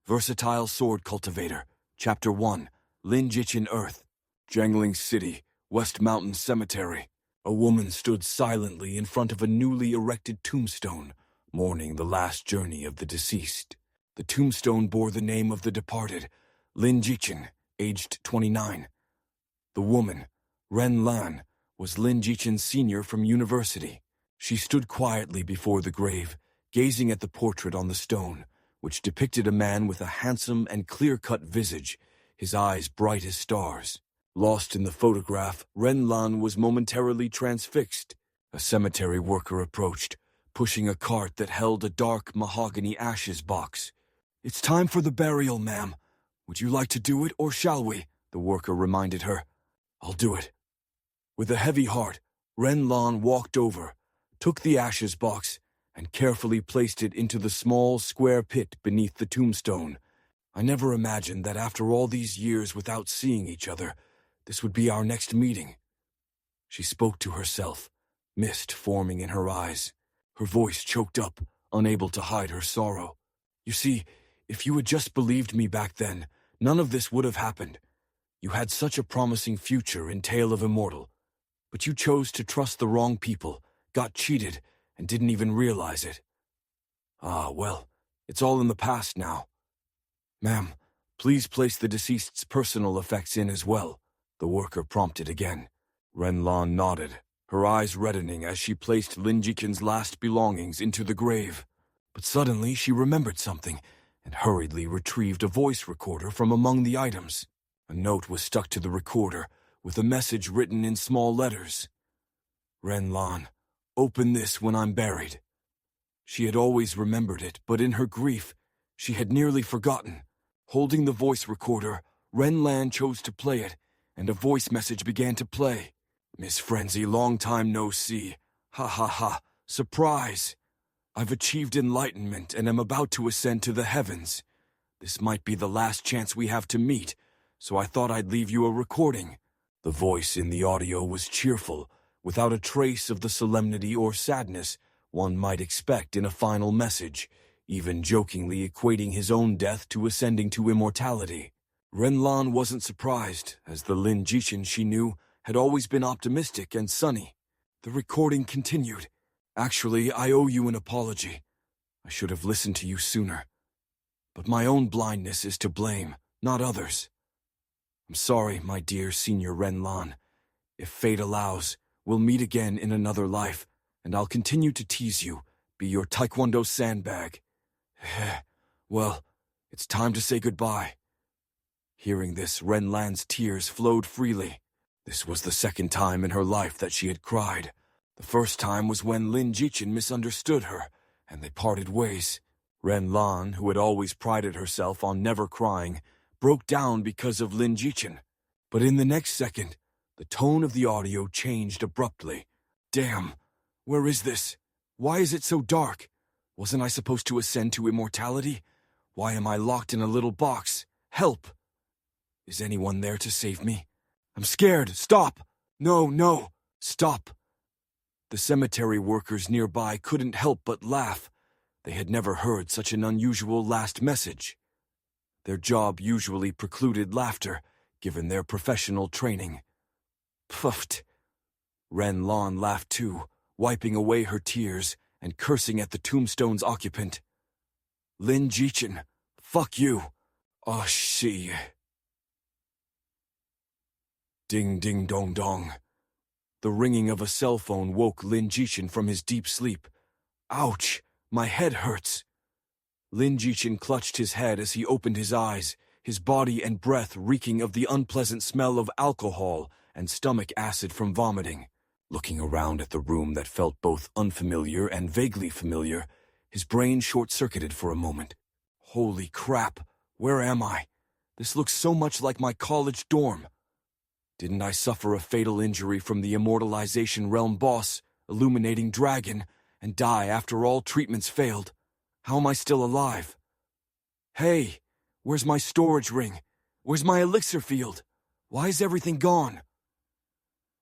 Versatile Sword Cultivator, Chapter 1, Lin Jichen Earth. Jangling City, West Mountain Cemetery. A woman stood silently in front of a newly erected tombstone, mourning the last journey of the deceased. The tombstone bore the name of the departed, Lin Jichen, aged 29. The woman, Ren Lan, was Lin Jichen's senior from university. She stood quietly before the grave, gazing at the portrait on the stone, which depicted a man with a handsome and clear-cut visage, his eyes bright as stars. Lost in the photograph, Ren Lan was momentarily transfixed. A cemetery worker approached, pushing a cart that held a dark mahogany ashes box. "It's time for the burial, ma'am. Would you like to do it, or shall we?" the worker reminded her. "I'll do it." With a heavy heart, Ren Lan walked over, took the ashes box, and carefully placed it into the small square pit beneath the tombstone. "I never imagined that after all these years without seeing each other, this would be our next meeting." She spoke to herself, mist forming in her eyes. Her voice choked up, unable to hide her sorrow. "You see, if you had just believed me back then, none of this would have happened. You had such a promising future in Tale of Immortal. But you chose to trust the wrong people, got cheated, and didn't even realize it. Ah, well, it's all in the past now. Ma'am, please place the deceased's personal effects in as well," the worker prompted again. Ren Lan nodded, her eyes reddening as she placed Lin Jichen's last belongings into the grave. But suddenly she remembered something and hurriedly retrieved a voice recorder from among the items. A note was stuck to the recorder, with a message written in small letters. "Ren Lan, open this when I'm buried." She had always remembered it, but in her grief, she had nearly forgotten. Holding the voice recorder, Ren Lan chose to play it, and a voice message began to play. "Miss Frenzy, long time no see. Ha ha ha, surprise! I've achieved enlightenment and am about to ascend to the heavens. This might be the last chance we have to meet, so I thought I'd leave you a recording." The voice in the audio was cheerful, without a trace of the solemnity or sadness one might expect in a final message, even jokingly equating his own death to ascending to immortality. Ren Lan wasn't surprised, as the Lin Jichen she knew had always been optimistic and sunny. The recording continued. "Actually, I owe you an apology. I should have listened to you sooner. But my own blindness is to blame, not others. I'm sorry, my dear Senior Ren Lan. If fate allows, we'll meet again in another life, and I'll continue to tease you, be your taekwondo sandbag. Well, it's time to say goodbye." Hearing this, Ren Lan's tears flowed freely. This was the second time in her life that she had cried. The first time was when Lin Jichen misunderstood her, and they parted ways. Ren Lan, who had always prided herself on never crying, broke down because of Lin Jichen. But in the next second, the tone of the audio changed abruptly. "Damn, where is this? Why is it so dark? Wasn't I supposed to ascend to immortality? Why am I locked in a little box? Help! Is anyone there to save me? I'm scared! Stop! No, no! Stop!" The cemetery workers nearby couldn't help but laugh. They had never heard such an unusual last message. Their job usually precluded laughter, given their professional training. Puffed. Ren Lan laughed too, wiping away her tears and cursing at the tombstone's occupant. "Lin Jichen, fuck you. Oh, she." Ding ding dong dong. The ringing of a cell phone woke Lin Jichen from his deep sleep. "Ouch, my head hurts." Lin Jichen clutched his head as he opened his eyes, his body and breath reeking of the unpleasant smell of alcohol and stomach acid from vomiting. Looking around at the room that felt both unfamiliar and vaguely familiar, his brain short-circuited for a moment. Holy crap, where am I? This looks so much like my college dorm. Didn't I suffer a fatal injury from the immortalization realm BOSS, Illuminating Dragon, and die after all treatments failed? How am I still alive? Hey, where's my storage ring? Where's my elixir field? Why is everything gone?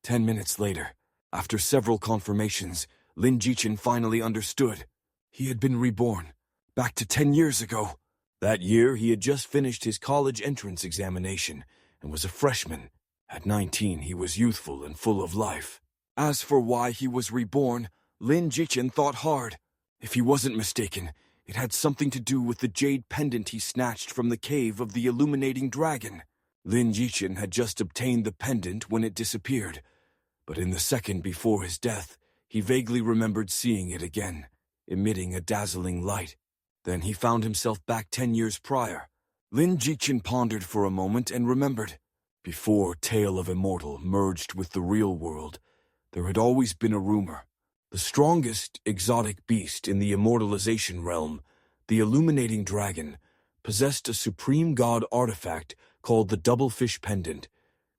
10 minutes later, after several confirmations, Lin Jichen finally understood. He had been reborn, back to 10 years ago. That year, he had just finished his college entrance examination and was a freshman. At 19, he was youthful and full of life. As for why he was reborn, Lin Jichen thought hard. If he wasn't mistaken, it had something to do with the jade pendant he snatched from the cave of the Illuminating Dragon. Lin Jichen had just obtained the pendant when it disappeared, but in the second before his death, he vaguely remembered seeing it again, emitting a dazzling light. Then he found himself back 10 years prior. Lin Jichen pondered for a moment and remembered. Before Tale of Immortal merged with the real world, there had always been a rumor. The strongest exotic beast in the immortalization realm, the Illuminating Dragon, possessed a supreme god artifact called the Double Fish Pendant,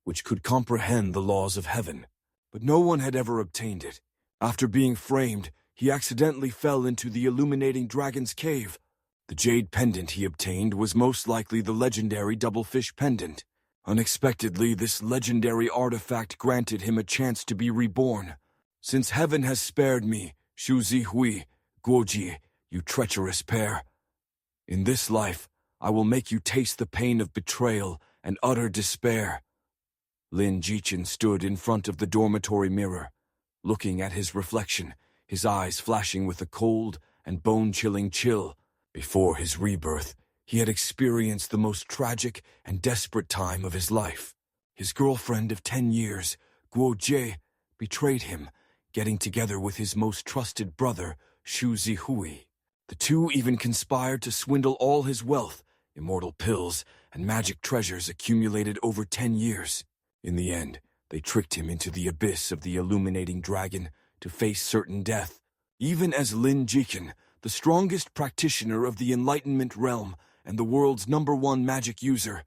which could comprehend the laws of heaven. But no one had ever obtained it. After being framed, he accidentally fell into the Illuminating Dragon's cave. The jade pendant he obtained was most likely the legendary Double Fish Pendant. Unexpectedly, this legendary artifact granted him a chance to be reborn. Since heaven has spared me, Shu Zihui, Guoji, you treacherous pair. In this life, I will make you taste the pain of betrayal and utter despair. Lin Jichen stood in front of the dormitory mirror, looking at his reflection, his eyes flashing with a cold and bone-chilling chill. Before his rebirth, he had experienced the most tragic and desperate time of his life. His girlfriend of 10 years, Guo Jie, betrayed him, getting together with his most trusted brother, Shu Zihui. The two even conspired to swindle all his wealth, immortal pills, and magic treasures accumulated over 10 years. In the end, they tricked him into the abyss of the Illuminating Dragon to face certain death. Even as Lin Jichen, the strongest practitioner of the Enlightenment realm and the world's #1 magic user,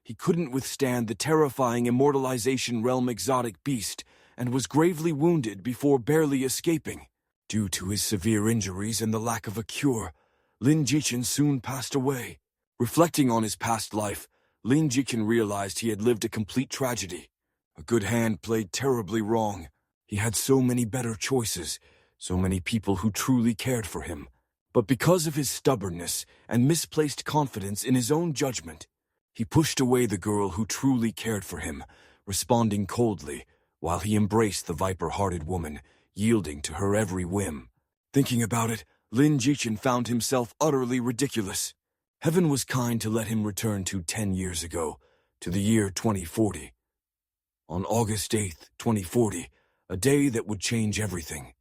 he couldn't withstand the terrifying immortalization realm exotic beast and was gravely wounded before barely escaping. Due to his severe injuries and the lack of a cure, Lin Jichen soon passed away. Reflecting on his past life, Lin Jichen realized he had lived a complete tragedy. A good hand played terribly wrong. He had so many better choices, so many people who truly cared for him. But because of his stubbornness and misplaced confidence in his own judgment, he pushed away the girl who truly cared for him, responding coldly, while he embraced the viper-hearted woman, yielding to her every whim. Thinking about it, Lin Jichen found himself utterly ridiculous. Heaven was kind to let him return to 10 years ago, to the year 2040. On August 8th, 2040, a day that would change everything.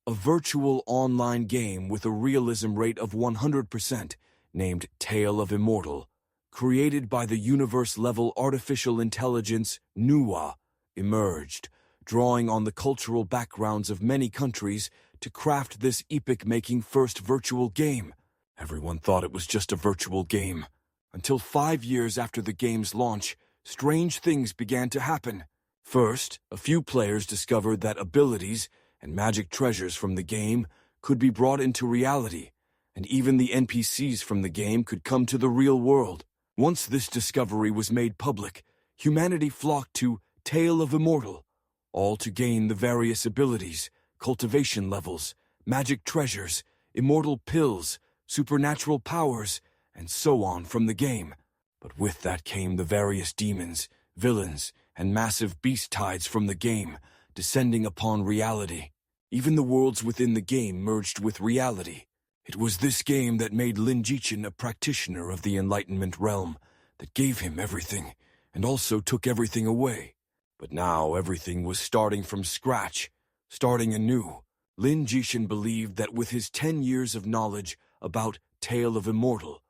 A virtual online game with a realism rate of 100%, named Tale of Immortal, created by the universe-level artificial intelligence Nuwa, emerged, drawing on the cultural backgrounds of many countries to craft this epic-making first virtual game. Everyone thought it was just a virtual game. Until 5 years after the game's launch, strange things began to happen. First, a few players discovered that abilities and magic treasures from the game could be brought into reality, and even the NPCs from the game could come to the real world. Once this discovery was made public, humanity flocked to Tale of Immortal, all to gain the various abilities, cultivation levels, magic treasures, immortal pills, supernatural powers, and so on from the game. But with that came the various demons, villains, and massive beast tides from the game, descending upon reality. Even the worlds within the game merged with reality. It was this game that made Lin Jichen a practitioner of the Enlightenment realm, that gave him everything, and also took everything away. But now everything was starting from scratch, starting anew. Lin Jichen believed that with his 10 years of knowledge about Tale of Immortal,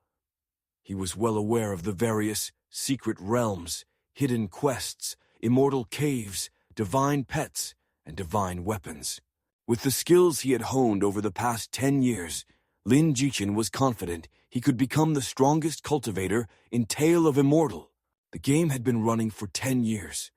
he was well aware of the various secret realms, hidden quests, immortal caves, divine pets, and divine weapons. With the skills he had honed over the past 10 years, Lin Jichen was confident he could become the strongest cultivator in Tale of Immortal. The game had been running for 10 years,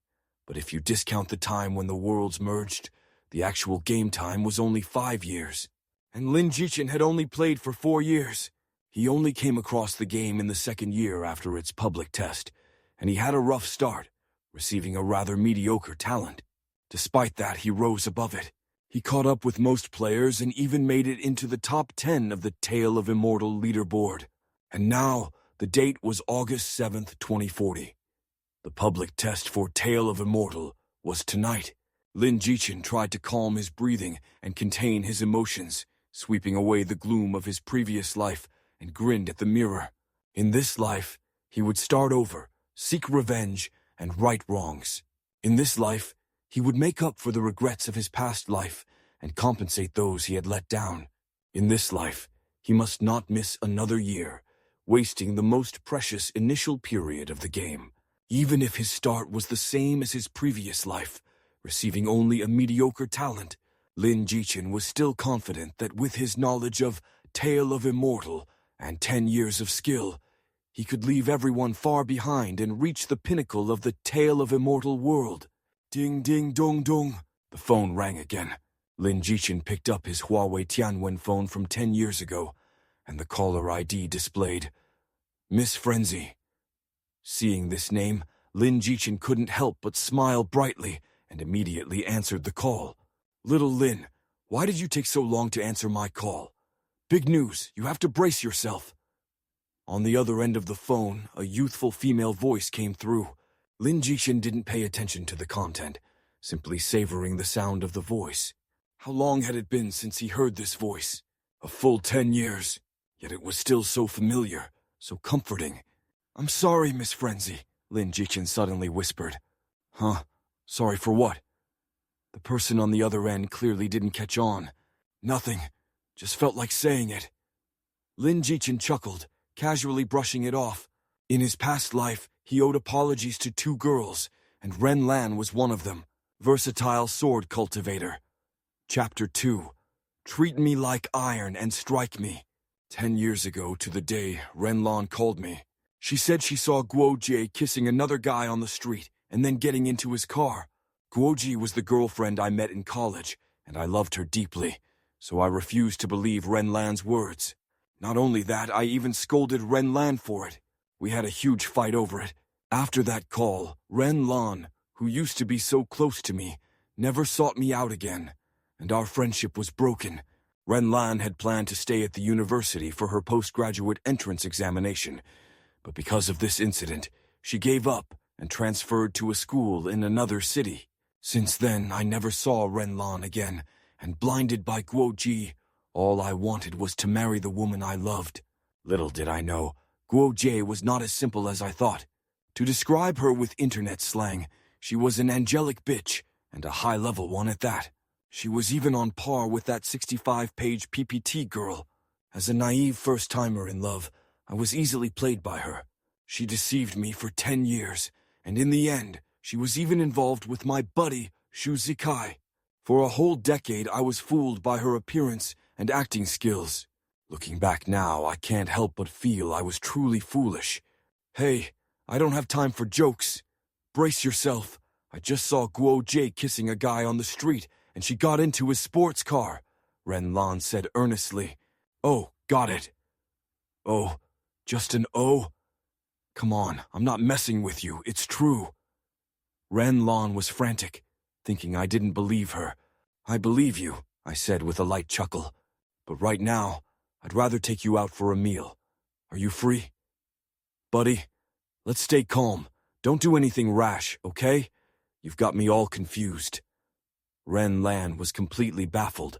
but if you discount the time when the worlds merged, the actual game time was only 5 years. And Lin Jichen had only played for 4 years. He only came across the game in the second year after its public test, and he had a rough start, receiving a rather mediocre talent. Despite that, he rose above it. He caught up with most players and even made it into the top 10 of the Tale of Immortal leaderboard. And now, The date was August 7th, 2040. The public test for Tale of Immortal was tonight. Lin Jichen tried to calm his breathing and contain his emotions, sweeping away the gloom of his previous life, and grinned at the mirror. In this life, he would start over, seek revenge, and right wrongs. In this life, he would make up for the regrets of his past life and compensate those he had let down. In this life, he must not miss another year, wasting the most precious initial period of the game. Even if his start was the same as his previous life, receiving only a mediocre talent, Lin Jichen was still confident that with his knowledge of Tale of Immortal and 10 years of skill, he could leave everyone far behind and reach the pinnacle of the Tale of Immortal world. Ding ding dong dong. The phone rang again. Lin Jichen picked up his Huawei Tianwen phone from 10 years ago, and the caller ID displayed Miss Frenzy. Seeing this name, Lin Jichen couldn't help but smile brightly and immediately answered the call. Little Lin, why did you take so long to answer my call? Big news, you have to brace yourself. On the other end of the phone, a youthful female voice came through. Lin Jichen didn't pay attention to the content, simply savoring the sound of the voice. How long had it been since he heard this voice? A full 10 years, yet it was still so familiar, so comforting. I'm sorry, Miss Frenzy, Lin Jichen suddenly whispered. Huh? Sorry for what? The person on the other end clearly didn't catch on. Nothing. Just felt like saying it. Lin Jichen chuckled, casually brushing it off. In his past life, he owed apologies to 2 girls, and Ren Lan was one of them. Versatile Sword Cultivator. Chapter 2. Treat me like iron and strike me. 10 years ago to the day, Ren Lan called me. She said she saw Guo Jie kissing another guy on the street and then getting into his car. Guo Jie was the girlfriend I met in college, and I loved her deeply, so I refused to believe Ren Lan's words. Not only that, I even scolded Ren Lan for it. We had a huge fight over it. After that call, Ren Lan, who used to be so close to me, never sought me out again, and our friendship was broken. Ren Lan had planned to stay at the university for her postgraduate entrance examination, but because of this incident, she gave up and transferred to a school in another city. Since then, I never saw Ren Lan again, and blinded by Guo Jie, all I wanted was to marry the woman I loved. Little did I know, Guo Jie was not as simple as I thought. To describe her with internet slang, she was an angelic bitch, and a high-level one at that. She was even on par with that 65-page PPT girl. As a naive first-timer in love, I was easily played by her. She deceived me for 10 years, and in the end, she was even involved with my buddy, Shu Zikai. For a whole decade, I was fooled by her appearance and acting skills. Looking back now, I can't help but feel I was truly foolish. Hey, I don't have time for jokes. Brace yourself. I just saw Guo Jie kissing a guy on the street, and she got into his sports car, Ren Lan said earnestly. Oh, got it. Oh, just an O? Come on, I'm not messing with you, it's true. Ren Lan was frantic, thinking I didn't believe her. I believe you, I said with a light chuckle. But right now, I'd rather take you out for a meal. Are you free? Buddy, let's stay calm. Don't do anything rash, okay? You've got me all confused. Ren Lan was completely baffled,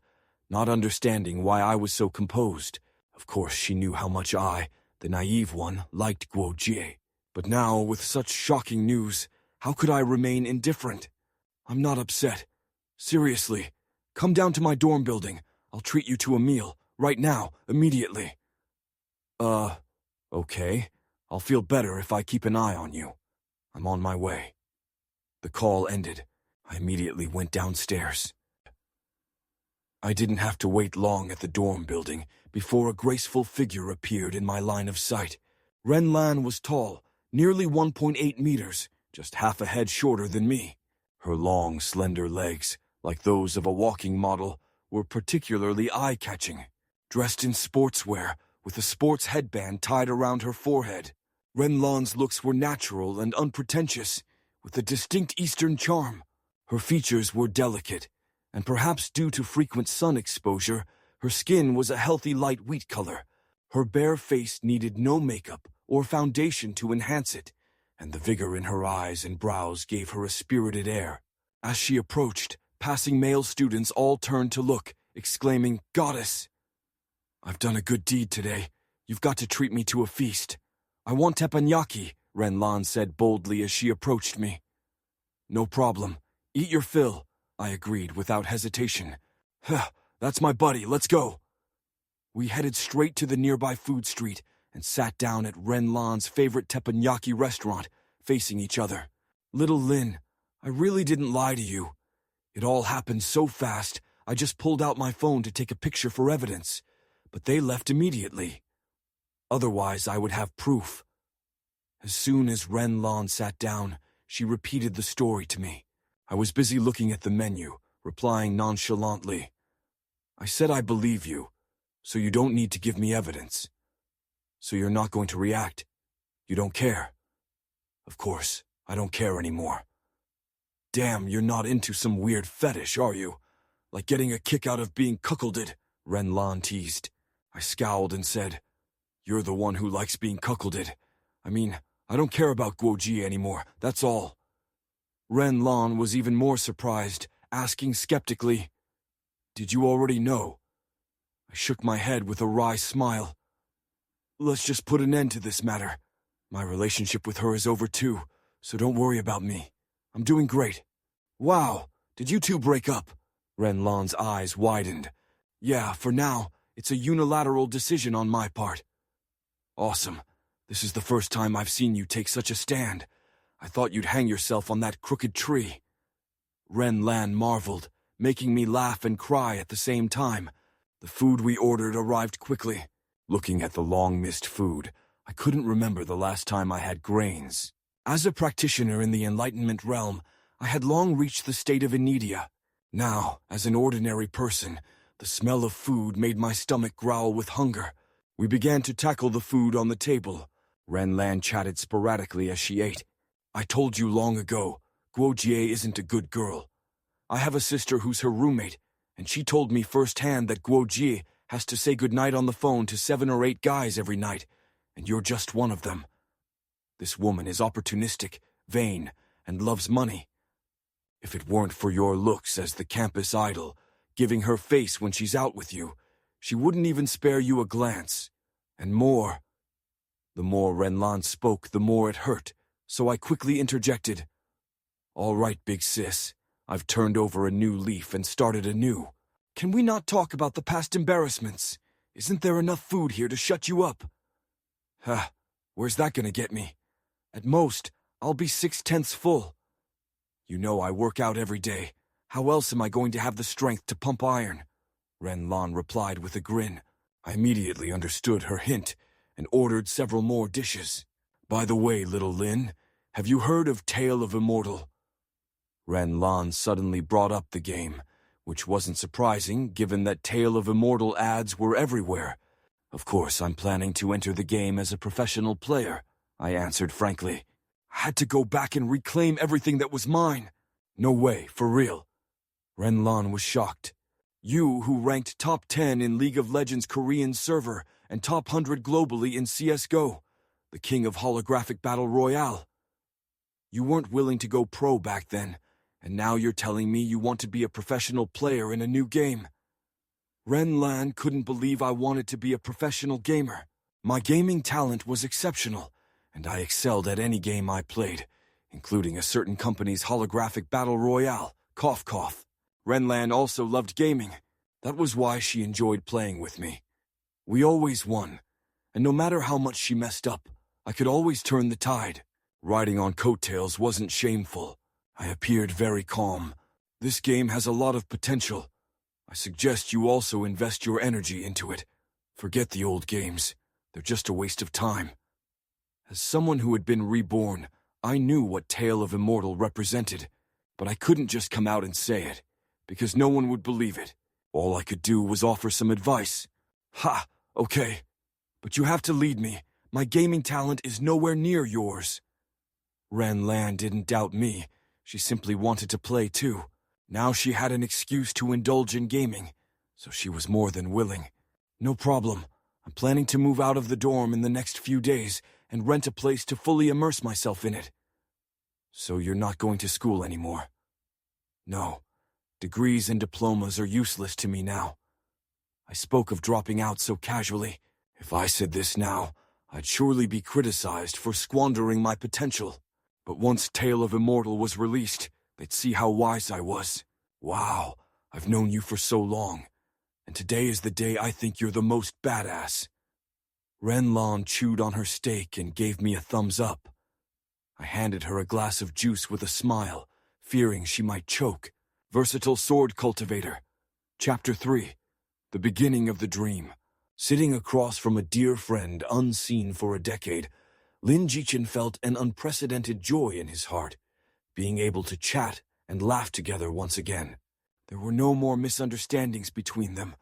not understanding why I was so composed. Of course, she knew how much I, the naive one, liked Guo Jie. But now, with such shocking news, how could I remain indifferent? I'm not upset. Seriously, come down to my dorm building. I'll treat you to a meal, right now, immediately. Okay. I'll feel better if I keep an eye on you. I'm on my way. The call ended. I immediately went downstairs. I didn't have to wait long at the dorm building before a graceful figure appeared in my line of sight. Ren Lan was tall, nearly 1.8 meters, just half a head shorter than me. Her long, slender legs, like those of a walking model, were particularly eye-catching. Dressed in sportswear, with a sports headband tied around her forehead, Ren Lan's looks were natural and unpretentious, with a distinct Eastern charm. Her features were delicate, and perhaps due to frequent sun exposure, her skin was a healthy light wheat color. Her bare face needed no makeup or foundation to enhance it, and the vigor in her eyes and brows gave her a spirited air. As she approached, passing male students all turned to look, exclaiming, "Goddess! I've done a good deed today. You've got to treat me to a feast." "I want teppanyaki," Renlan said boldly as she approached me. "No problem. Eat your fill," I agreed without hesitation. "Huh, that's my buddy, let's go." We headed straight to the nearby food street and sat down at Renlan's favorite teppanyaki restaurant, facing each other. "Little Lin, I really didn't lie to you. It all happened so fast, I just pulled out my phone to take a picture for evidence, but they left immediately. Otherwise, I would have proof." As soon as Renlan sat down, she repeated the story to me. I was busy looking at the menu, replying nonchalantly, "I said I believe you, so you don't need to give me evidence. So you're not going to react? You don't care?" "Of course, I don't care anymore." "Damn, you're not into some weird fetish, are you? Like getting a kick out of being cuckolded," Renlan teased. I scowled and said, "You're the one who likes being cuckolded. I mean, I don't care about Guoji anymore, that's all." Renlan was even more surprised, asking skeptically, "Did you already know?" I shook my head with a wry smile. "Let's just put an end to this matter. My relationship with her is over too, so don't worry about me. I'm doing great." "Wow, did you two break up?" Renlan's eyes widened. "Yeah, for now, it's a unilateral decision on my part." "Awesome. This is the first time I've seen you take such a stand. I thought you'd hang yourself on that crooked tree." Renlan marveled, making me laugh and cry at the same time. The food we ordered arrived quickly. Looking at the long-missed food, I couldn't remember the last time I had grains. As a practitioner in the Enlightenment realm, I had long reached the state of inedia. Now, as an ordinary person, the smell of food made my stomach growl with hunger. We began to tackle the food on the table. Renlan chatted sporadically as she ate. "I told you long ago, Guojie isn't a good girl. I have a sister who's her roommate, and she told me firsthand that Guojie has to say goodnight on the phone to 7 or 8 guys every night, and you're just one of them. This woman is opportunistic, vain, and loves money. If it weren't for your looks as the campus idol, giving her face when she's out with you, she wouldn't even spare you a glance. And more." The more Renlan spoke, the more it hurt, so I quickly interjected, "All right, big sis, I've turned over a new leaf and started anew. Can we not talk about the past embarrassments? Isn't there enough food here to shut you up?" "Huh, where's that gonna get me? At most, I'll be 6/10 full. You know I work out every day. How else am I going to have the strength to pump iron?" Renlan replied with a grin. I immediately understood her hint and ordered several more dishes. "By the way, little Lin, have you heard of Tale of Immortal?" Renlan suddenly brought up the game, which wasn't surprising given that Tale of Immortal ads were everywhere. "Of course, I'm planning to enter the game as a professional player," I answered frankly. "I had to go back and reclaim everything that was mine." "No way, for real." Renlan was shocked. "You, who ranked top 10 in League of Legends Korean server and top 100 globally in CSGO, the king of holographic battle royale. You weren't willing to go pro back then, and now you're telling me you want to be a professional player in a new game." Renlan couldn't believe I wanted to be a professional gamer. My gaming talent was exceptional, and I excelled at any game I played, including a certain company's holographic battle royale, cough cough. Renlan also loved gaming. That was why she enjoyed playing with me. We always won, and no matter how much she messed up, I could always turn the tide. Riding on coattails wasn't shameful. I appeared very calm. "This game has a lot of potential. I suggest you also invest your energy into it. Forget the old games. They're just a waste of time." As someone who had been reborn, I knew what Tale of Immortal represented, but I couldn't just come out and say it, because no one would believe it. All I could do was offer some advice. "Ha, okay. But you have to lead me. My gaming talent is nowhere near yours." Renlan didn't doubt me. She simply wanted to play too. Now she had an excuse to indulge in gaming, so she was more than willing. "No problem. I'm planning to move out of the dorm in the next few days and rent a place to fully immerse myself in it. So you're not going to school anymore? No. Degrees and diplomas are useless to me now. I spoke of dropping out so casually. If I said this now, I'd surely be criticized for squandering my potential. But once Tale of Immortal was released, they'd see how wise I was. Wow, I've known you for so long, and today is the day I think you're the most badass. Renlon chewed on her steak and gave me a thumbs up. I handed her a glass of juice with a smile, fearing she might choke. Versatile Sword Cultivator. Chapter 3. The Beginning of the Dream. Sitting across from a dear friend unseen for a decade, Lin Jichen felt an unprecedented joy in his heart, being able to chat and laugh together once again. There were no more misunderstandings between them.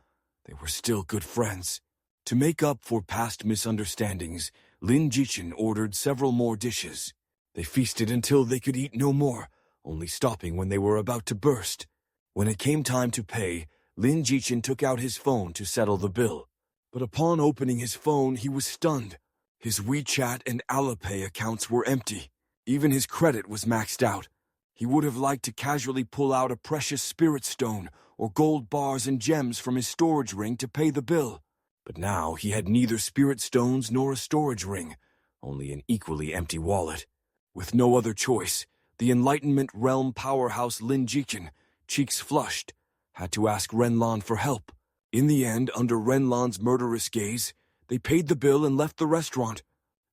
They were still good friends. To make up for past misunderstandings, Lin Jichen ordered several more dishes. They feasted until they could eat no more, only stopping when they were about to burst. When it came time to pay, Lin Jichen took out his phone to settle the bill. But upon opening his phone, he was stunned. His WeChat and Alipay accounts were empty. Even his credit was maxed out. He would have liked to casually pull out a precious spirit stone or gold bars and gems from his storage ring to pay the bill. But now he had neither spirit stones nor a storage ring, only an equally empty wallet. With no other choice, the Enlightenment realm powerhouse Lin Jichen, cheeks flushed, had to ask Renlon for help. In the end, under Renlon's murderous gaze, they paid the bill and left the restaurant.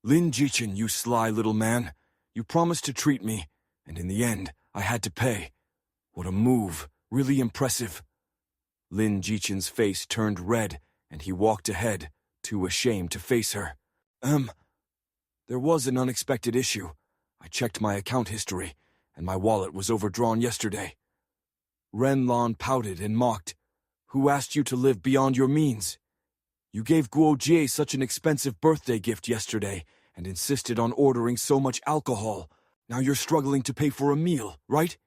Lin Jichen, you sly little man. You promised to treat me, and in the end, I had to pay. What a move. Really impressive. Lin Jichen's face turned red, and he walked ahead, too ashamed to face her. There was an unexpected issue. I checked my account history, and my wallet was overdrawn yesterday. Renlon pouted and mocked. Who asked you to live beyond your means? You gave Guo Jie such an expensive birthday gift yesterday, and insisted on ordering so much alcohol. Now you're struggling to pay for a meal, right?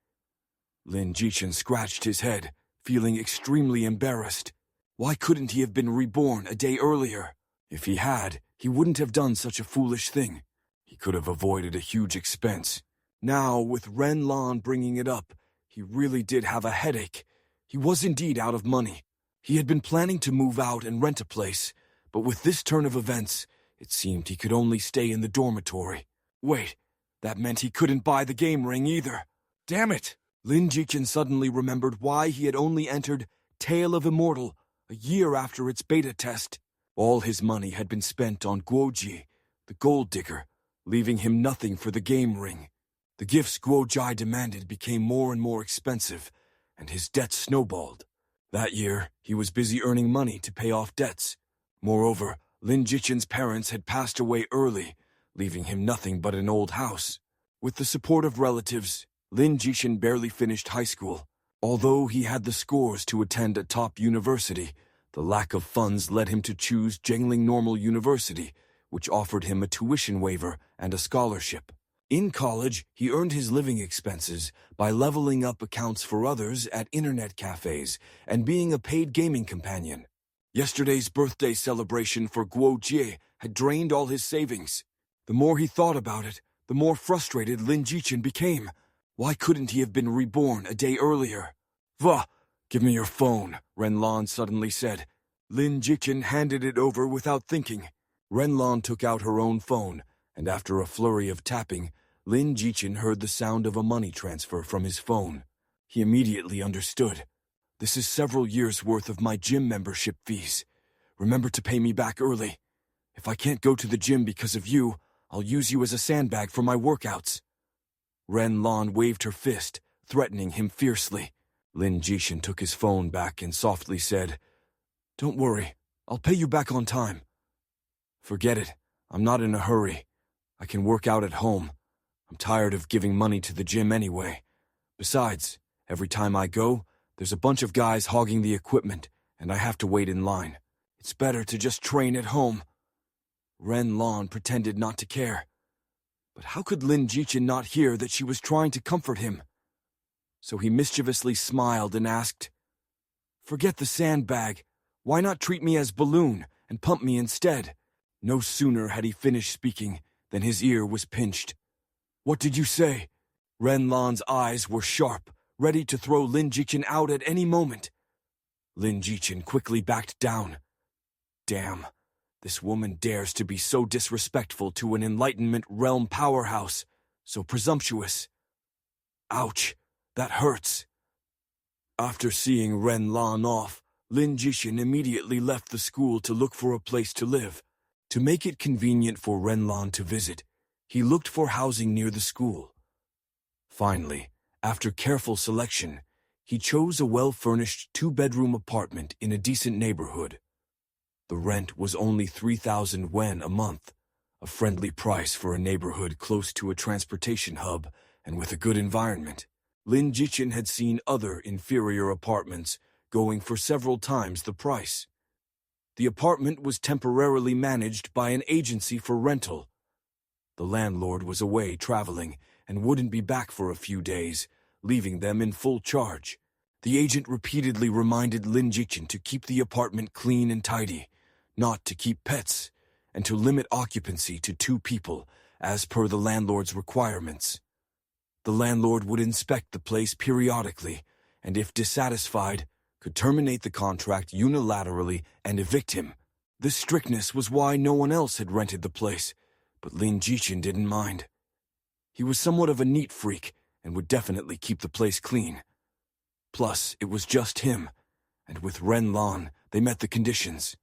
Lin Jichen scratched his head, feeling extremely embarrassed. Why couldn't he have been reborn a day earlier? If he had, he wouldn't have done such a foolish thing. He could have avoided a huge expense. Now, with Renlon bringing it up, he really did have a headache. He was indeed out of money. He had been planning to move out and rent a place, but with this turn of events, it seemed he could only stay in the dormitory. Wait, that meant he couldn't buy the game ring either. Damn it! Lin Jichen suddenly remembered why he had only entered Tale of Immortal a year after its beta test. All his money had been spent on Guoji, the gold digger, leaving him nothing for the game ring. The gifts Guojai demanded became more and more expensive, and his debts snowballed. That year, he was busy earning money to pay off debts. Moreover, Lin Jichen's parents had passed away early, leaving him nothing but an old house. With the support of relatives, Lin Jichen barely finished high school. Although he had the scores to attend a top university, the lack of funds led him to choose Jiangling Normal University, which offered him a tuition waiver and a scholarship. In college, he earned his living expenses by leveling up accounts for others at internet cafes and being a paid gaming companion. Yesterday's birthday celebration for Guo Jie had drained all his savings. The more he thought about it, the more frustrated Lin Jichen became. Why couldn't he have been reborn a day earlier? "Vah, give me your phone," Renlon suddenly said. Lin Jichen handed it over without thinking. Renlon took out her own phone, and after a flurry of tapping, Lin Jichen heard the sound of a money transfer from his phone. He immediately understood. "This is several years' worth of my gym membership fees. Remember to pay me back early. If I can't go to the gym because of you, I'll use you as a sandbag for my workouts." Renlon waved her fist, threatening him fiercely. Lin Jichen took his phone back and softly said, "Don't worry, I'll pay you back on time." "Forget it. I'm not in a hurry. I can work out at home. I'm tired of giving money to the gym anyway. Besides, every time I go, there's a bunch of guys hogging the equipment, and I have to wait in line. It's better to just train at home." Renlon pretended not to care. But how could Lin Jichen not hear that she was trying to comfort him? So he mischievously smiled and asked, "Forget the sandbag. Why not treat me as balloon and pump me instead?" No sooner had he finished speaking Then his ear was pinched. "What did you say?" Renlan's eyes were sharp, ready to throw Lin Jichen out at any moment. Lin Jichen quickly backed down. Damn, this woman dares to be so disrespectful to an Enlightenment realm powerhouse, so presumptuous. Ouch, that hurts. After seeing Renlan off, Lin Jichen immediately left the school to look for a place to live. To make it convenient for Renlan to visit, he looked for housing near the school. Finally, after careful selection, he chose a well-furnished two-bedroom apartment in a decent neighborhood. The rent was only 3,000 yen a month, a friendly price for a neighborhood close to a transportation hub and with a good environment. Lin Jichen had seen other inferior apartments going for several times the price. The apartment was temporarily managed by an agency for rental. The landlord was away traveling and wouldn't be back for a few days, leaving them in full charge. The agent repeatedly reminded Lin Jichen to keep the apartment clean and tidy, not to keep pets, and to limit occupancy to 2 people, as per the landlord's requirements. The landlord would inspect the place periodically, and if dissatisfied, could terminate the contract unilaterally and evict him. This strictness was why no one else had rented the place, but Lin Jichen didn't mind. He was somewhat of a neat freak and would definitely keep the place clean. Plus, it was just him, and with Renlan, they met the conditions.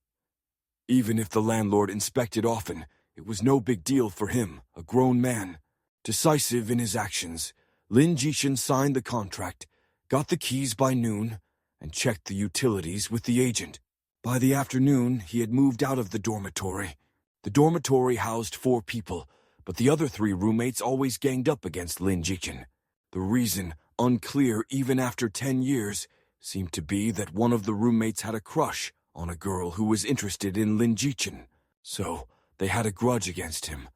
Even if the landlord inspected often, it was no big deal for him, a grown man. Decisive in his actions, Lin Jichen signed the contract, got the keys by noon, and checked the utilities with the agent. By the afternoon, he had moved out of the dormitory. The dormitory housed 4 people, but the other 3 roommates always ganged up against Lin Jichen. The reason, unclear even after 10 years, seemed to be that one of the roommates had a crush on a girl who was interested in Lin Jichen. So, they had a grudge against him,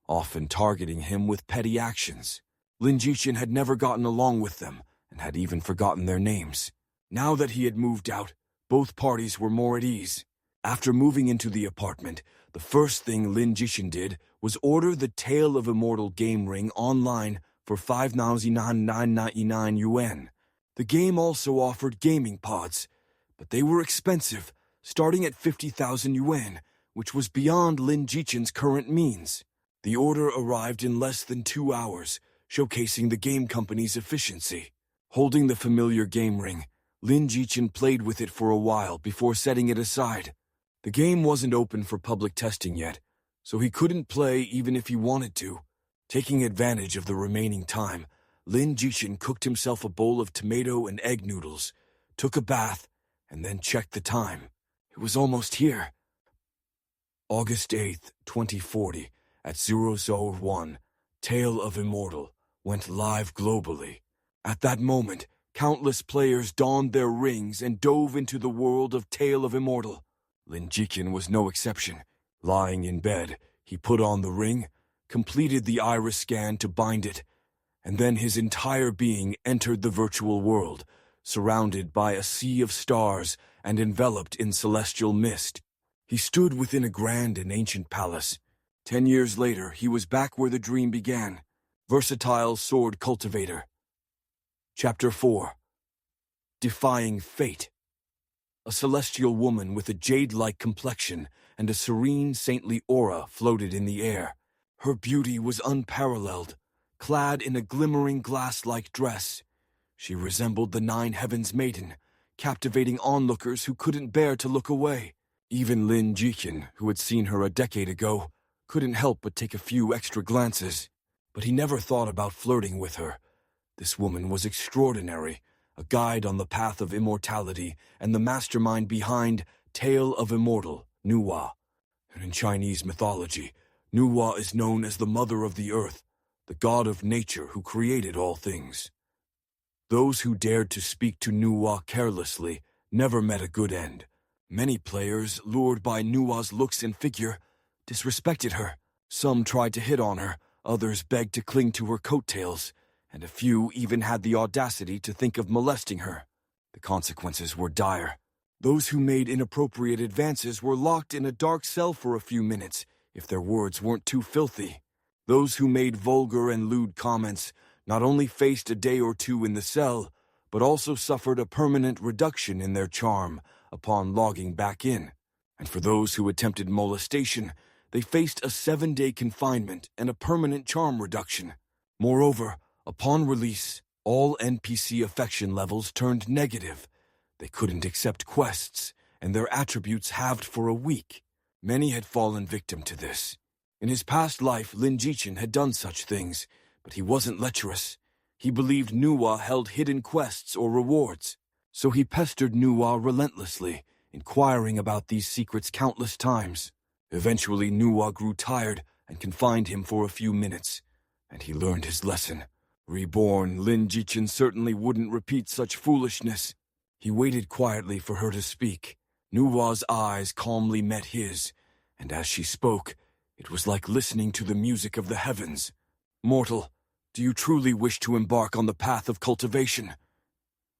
often targeting him with petty actions. Lin Jichen had never gotten along with them, and had even forgotten their names. Now that he had moved out, both parties were more at ease. After moving into the apartment, the first thing Lin Jichen did was order the Tale of Immortal game ring online for 5,999 yuan. The game also offered gaming pods, but they were expensive, starting at 50,000 yuan, which was beyond Lin Jichen's current means. The order arrived in less than 2 hours, showcasing the game company's efficiency. Holding the familiar game ring, Lin Jichen played with it for a while before setting it aside. The game wasn't open for public testing yet, so he couldn't play even if he wanted to. Taking advantage of the remaining time, Lin Jichen cooked himself a bowl of tomato and egg noodles, took a bath, and then checked the time. It was almost here. August 8th, 2040, at 001, Tale of Immortal went live globally. At that moment, countless players donned their rings and dove into the world of Tale of Immortal. Lin Jichen was no exception. Lying in bed, he put on the ring, completed the iris scan to bind it, and then his entire being entered the virtual world, surrounded by a sea of stars and enveloped in celestial mist. He stood within a grand and ancient palace. 10 years later, he was back where the dream began. Versatile Sword Cultivator. Chapter 4. Defying Fate. A celestial woman with a jade-like complexion and a serene, saintly aura floated in the air. Her beauty was unparalleled. Clad in a glimmering glass-like dress, she resembled the 9 Heavens Maiden, captivating onlookers who couldn't bear to look away. Even Lin Jichen, who had seen her a decade ago, couldn't help but take a few extra glances. But he never thought about flirting with her. This woman was extraordinary, a guide on the path of immortality and the mastermind behind Tale of Immortal, Nuwa. And in Chinese mythology, Nuwa is known as the mother of the earth, the god of nature who created all things. Those who dared to speak to Nuwa carelessly never met a good end. Many players, lured by Nuwa's looks and figure, disrespected her. Some tried to hit on her, others begged to cling to her coattails, and a few even had the audacity to think of molesting her. The consequences were dire. Those who made inappropriate advances were locked in a dark cell for a few minutes, if their words weren't too filthy. Those who made vulgar and lewd comments not only faced a day or two in the cell, but also suffered a permanent reduction in their charm upon logging back in. And for those who attempted molestation, they faced a 7-day confinement and a permanent charm reduction. Moreover, upon release, all NPC affection levels turned negative. They couldn't accept quests, and their attributes halved for a week. Many had fallen victim to this. In his past life, Lin Jichen had done such things, but he wasn't lecherous. He believed Nuwa held hidden quests or rewards, so he pestered Nuwa relentlessly, inquiring about these secrets countless times. Eventually, Nuwa grew tired and confined him for a few minutes, and he learned his lesson. Reborn, Lin Jichen certainly wouldn't repeat such foolishness. He waited quietly for her to speak. Nuwa's eyes calmly met his, and as she spoke, it was like listening to the music of the heavens. "Mortal, do you truly wish to embark on the path of cultivation?"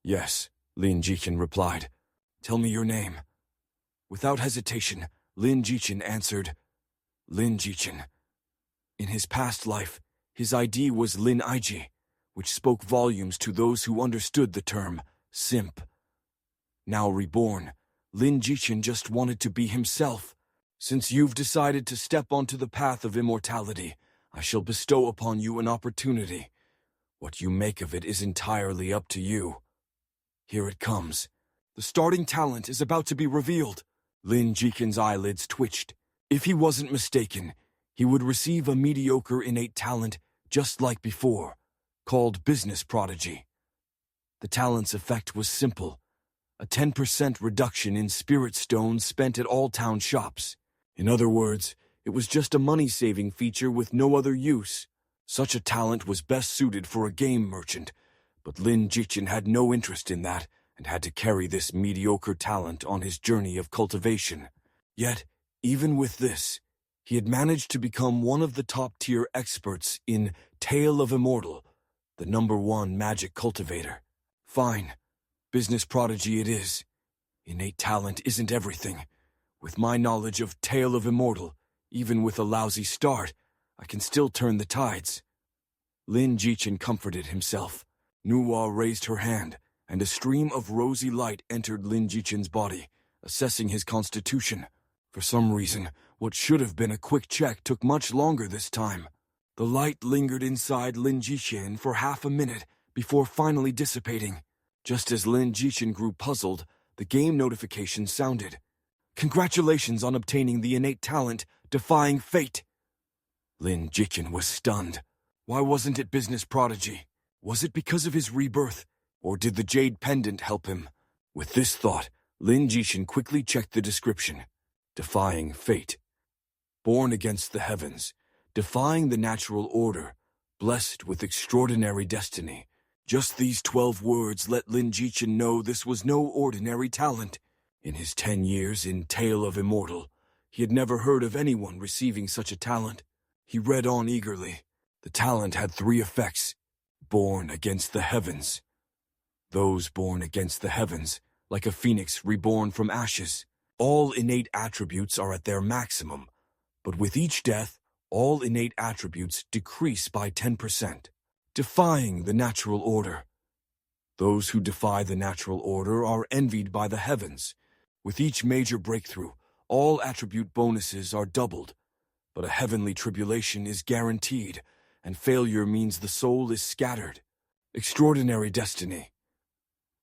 "Yes," Lin Jichen replied. "Tell me your name." Without hesitation, Lin Jichen answered, "Lin Jichen." In his past life, his ID was Lin Iji, which spoke volumes to those who understood the term simp. Now reborn, Lin Jichen just wanted to be himself. "Since you've decided to step onto the path of immortality, I shall bestow upon you an opportunity. What you make of it is entirely up to you. Here it comes. The starting talent is about to be revealed." Lin Jichen's eyelids twitched. If he wasn't mistaken, he would receive a mediocre innate talent just like before, called Business Prodigy. The talent's effect was simple: a 10% reduction in spirit stones spent at all town shops. In other words, it was just a money-saving feature with no other use. Such a talent was best suited for a game merchant, but Lin Jichen had no interest in that and had to carry this mediocre talent on his journey of cultivation. Yet, even with this, he had managed to become one of the top-tier experts in Tale of Immortal, the #1 magic cultivator. Fine. Business prodigy it is. Innate talent isn't everything. With my knowledge of Tale of Immortal, even with a lousy start, I can still turn the tides. Lin Jichen comforted himself. Nuwa raised her hand, and a stream of rosy light entered Lin Jichen's body, assessing his constitution. For some reason, what should have been a quick check took much longer this time. The light lingered inside Lin Jichen for half a minute before finally dissipating. Just as Lin Jichen grew puzzled, the game notification sounded. "Congratulations on obtaining the innate talent, Defying Fate." Lin Jichen was stunned. Why wasn't it Business Prodigy? Was it because of his rebirth, or did the Jade Pendant help him? With this thought, Lin Jichen quickly checked the description. Defying Fate. Born against the heavens, defying the natural order, blessed with extraordinary destiny. Just these 12 words let Lin Jichen know this was no ordinary talent. In his 10 years in Tale of Immortal, he had never heard of anyone receiving such a talent. He read on eagerly. The talent had 3 effects. Born against the heavens. Those born against the heavens, like a phoenix reborn from ashes. All innate attributes are at their maximum, but with each death, all innate attributes decrease by 10%. Defying the natural order. Those who defy the natural order are envied by the heavens. With each major breakthrough, all attribute bonuses are doubled, but a heavenly tribulation is guaranteed, and failure means the soul is scattered. Extraordinary destiny.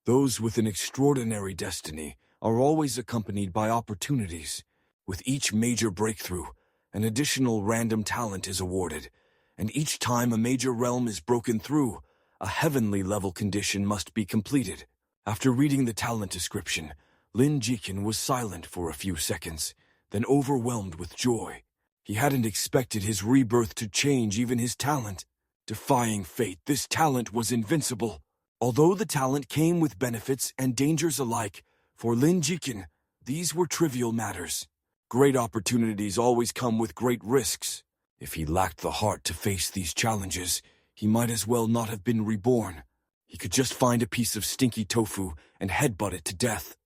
Those with an extraordinary destiny are always accompanied by opportunities. With each major breakthrough, an additional random talent is awarded, and each time a major realm is broken through, a heavenly level condition must be completed. After reading the talent description, Lin Jichen was silent for a few seconds, then overwhelmed with joy. He hadn't expected his rebirth to change even his talent. Defying fate, this talent was invincible. Although the talent came with benefits and dangers alike, for Lin Jichen, these were trivial matters. Great opportunities always come with great risks. If he lacked the heart to face these challenges, he might as well not have been reborn. He could just find a piece of stinky tofu and headbutt it to death.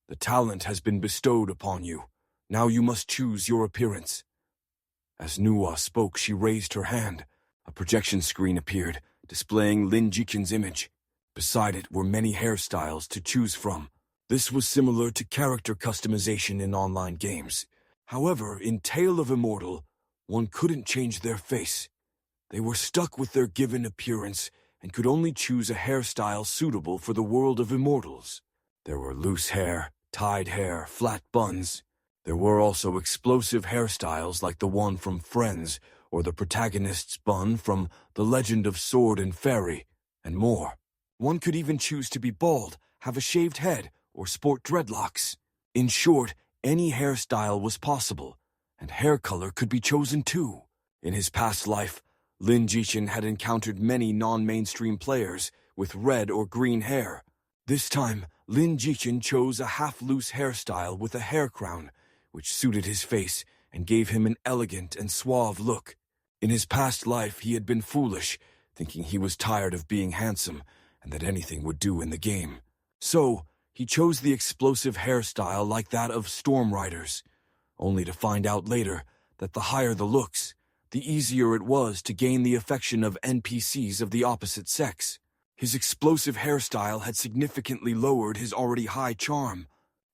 The talent has been bestowed upon you. Now you must choose your appearance. As Nuwa spoke, she raised her hand. A projection screen appeared, displaying Lin Jichen's image. Beside it were many hairstyles to choose from. This was similar to character customization in online games. However, in Tale of Immortal, one couldn't change their face. They were stuck with their given appearance and could only choose a hairstyle suitable for the world of immortals. There were loose hair, tied hair, flat buns. There were also explosive hairstyles like the one from Friends or the protagonist's bun from The Legend of Sword and Fairy, and more. One could even choose to be bald, have a shaved head, or sport dreadlocks. In short, any hairstyle was possible, and hair color could be chosen too. In his past life, Lin Jichen had encountered many non-mainstream players with red or green hair. This time, Lin Jichen chose a half-loose hairstyle with a hair crown, which suited his face and gave him an elegant and suave look. In his past life, he had been foolish, thinking he was tired of being handsome and that anything would do in the game. So, he chose the explosive hairstyle like that of Storm Riders, only to find out later that the higher the looks, the easier it was to gain the affection of NPCs of the opposite sex. His explosive hairstyle had significantly lowered his already high charm.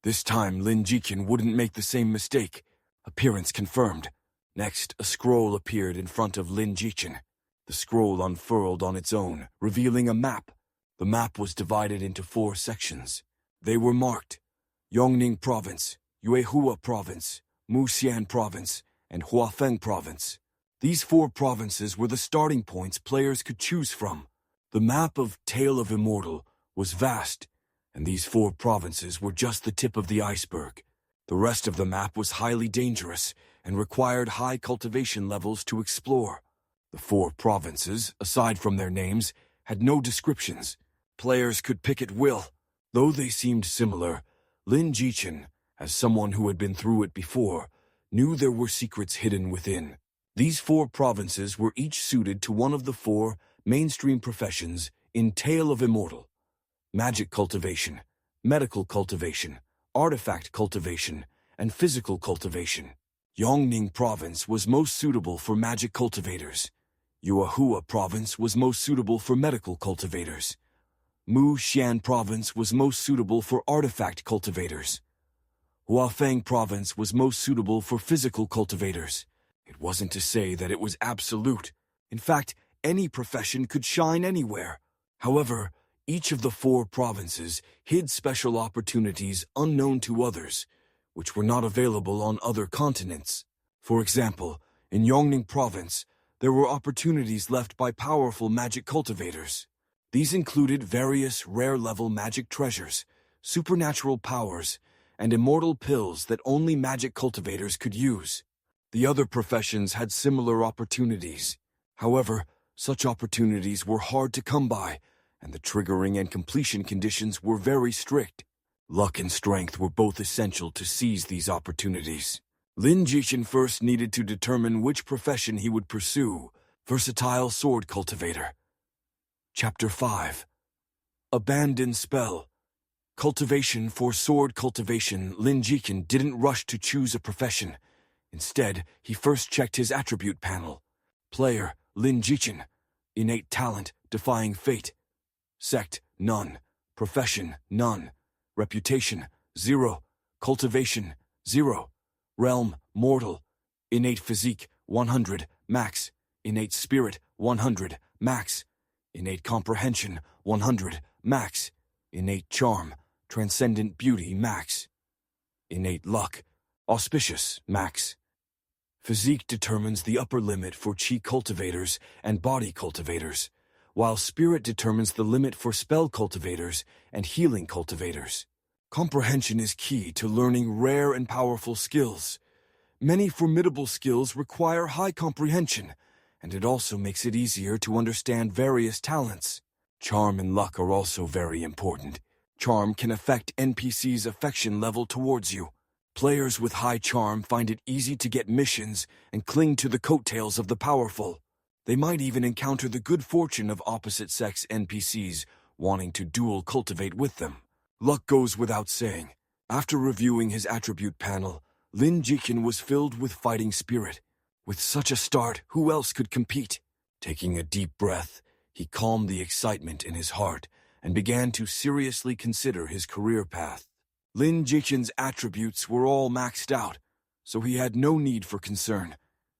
This time, Lin Jichen wouldn't make the same mistake. Appearance confirmed. Next, a scroll appeared in front of Lin Jichen. The scroll unfurled on its own, revealing a map. The map was divided into 4 sections. They were marked Yongning Province, Yuehua Province, Muxian Province, and Huafeng Province. These 4 provinces were the starting points players could choose from. The map of Tale of Immortal was vast, and these 4 provinces were just the tip of the iceberg. The rest of the map was highly dangerous and required high cultivation levels to explore. The 4 provinces, aside from their names, had no descriptions. Players could pick at will. Though they seemed similar, Lin Jichen, as someone who had been through it before, knew there were secrets hidden within. These 4 provinces were each suited to one of the 4 mainstream professions in Tale of Immortal: magic cultivation, medical cultivation, artifact cultivation, and physical cultivation. Yongning Province was most suitable for magic cultivators. Yuehua Province was most suitable for medical cultivators. Muxian Province was most suitable for artifact cultivators. Huafeng Province was most suitable for physical cultivators. It wasn't to say that it was absolute. In fact, any profession could shine anywhere. However, each of the 4 provinces hid special opportunities unknown to others, which were not available on other continents. For example, in Yongning Province, there were opportunities left by powerful magic cultivators. These included various rare-level magic treasures, supernatural powers, and immortal pills that only magic cultivators could use. The other professions had similar opportunities. However, such opportunities were hard to come by, and the triggering and completion conditions were very strict. Luck and strength were both essential to seize these opportunities. Lin Jichen first needed to determine which profession he would pursue: versatile sword cultivator. Chapter 5. Abandon Spell. Cultivation. For sword cultivation, Lin Jichen didn't rush to choose a profession. Instead, he first checked his attribute panel. Player, Lin Jichen. Innate talent, defying fate. Sect, none. Profession, none. Reputation, 0. Cultivation, 0. Realm, mortal. Innate physique, 100, max. Innate spirit, 100, max. Innate comprehension, 100, max. Innate charm, transcendent beauty, max. Innate luck, auspicious, max. Physique determines the upper limit for chi cultivators and body cultivators, while spirit determines the limit for spell cultivators and healing cultivators. Comprehension is key to learning rare and powerful skills. Many formidable skills require high comprehension, and it also makes it easier to understand various talents. Charm and luck are also very important. Charm can affect NPCs' affection level towards you. Players with high charm find it easy to get missions and cling to the coattails of the powerful. They might even encounter the good fortune of opposite-sex NPCs wanting to dual cultivate with them. Luck goes without saying. After reviewing his attribute panel, Lin Jichen was filled with fighting spirit. With such a start, who else could compete? Taking a deep breath, he calmed the excitement in his heart and began to seriously consider his career path. Lin Jichen's attributes were all maxed out, so he had no need for concern.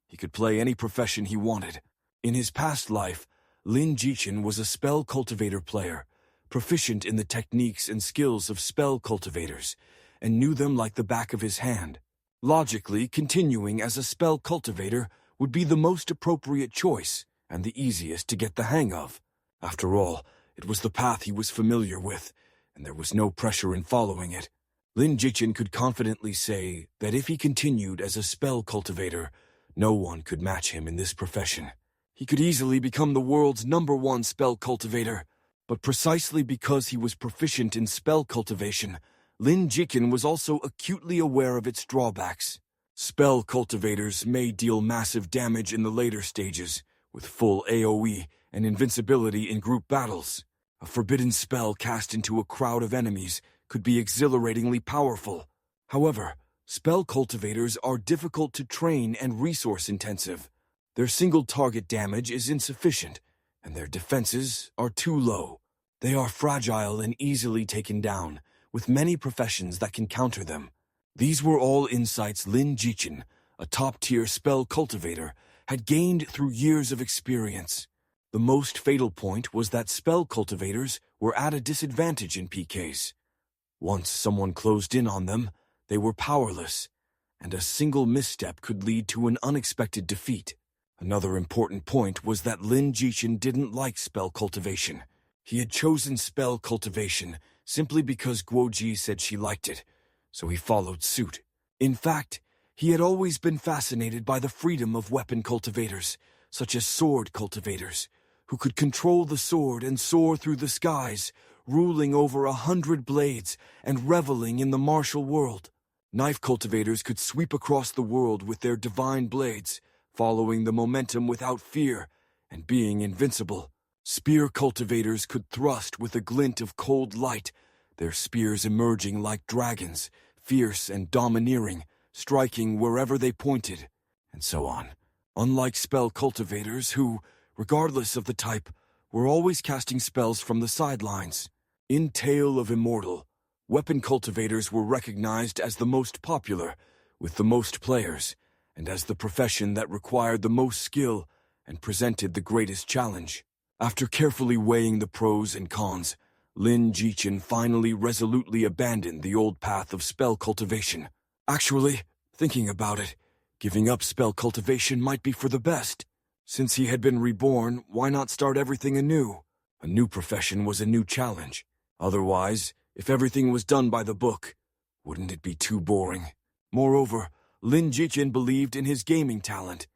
He could play any profession he wanted. In his past life, Lin Jichen was a spell cultivator player, proficient in the techniques and skills of spell cultivators, and knew them like the back of his hand. Logically, continuing as a spell cultivator would be the most appropriate choice and the easiest to get the hang of. After all, it was the path he was familiar with, and there was no pressure in following it. Lin Jichen could confidently say that if he continued as a spell cultivator, no one could match him in this profession. He could easily become the world's #1 spell cultivator, but precisely because he was proficient in spell cultivation, Lin Jichen was also acutely aware of its drawbacks. Spell cultivators may deal massive damage in the later stages, with full AoE and invincibility in group battles. A forbidden spell cast into a crowd of enemies could be exhilaratingly powerful. However, spell cultivators are difficult to train and resource-intensive. Their single-target damage is insufficient, and their defenses are too low. They are fragile and easily taken down, with many professions that can counter them. These were all insights Lin Jichen, a top-tier spell cultivator, had gained through years of experience. The most fatal point was that spell cultivators were at a disadvantage in PKs. Once someone closed in on them, they were powerless, and a single misstep could lead to an unexpected defeat. Another important point was that Lin Jichen didn't like spell cultivation. He had chosen spell cultivation simply because Guoji said she liked it, so he followed suit. In fact, he had always been fascinated by the freedom of weapon cultivators, such as sword cultivators, who could control the sword and soar through the skies, ruling over 100 blades and reveling in the martial world. Knife cultivators could sweep across the world with their divine blades, following the momentum without fear and being invincible. Spear cultivators could thrust with a glint of cold light, their spears emerging like dragons, fierce and domineering, striking wherever they pointed, and so on. Unlike spell cultivators who, regardless of the type, were always casting spells from the sidelines. In Tale of Immortal, weapon cultivators were recognized as the most popular, with the most players, and as the profession that required the most skill and presented the greatest challenge. After carefully weighing the pros and cons, Lin Jichen finally resolutely abandoned the old path of spell cultivation. Actually, thinking about it, giving up spell cultivation might be for the best. Since he had been reborn, why not start everything anew? A new profession was a new challenge. Otherwise, if everything was done by the book, wouldn't it be too boring? Moreover, Lin Jichen believed in his gaming talent.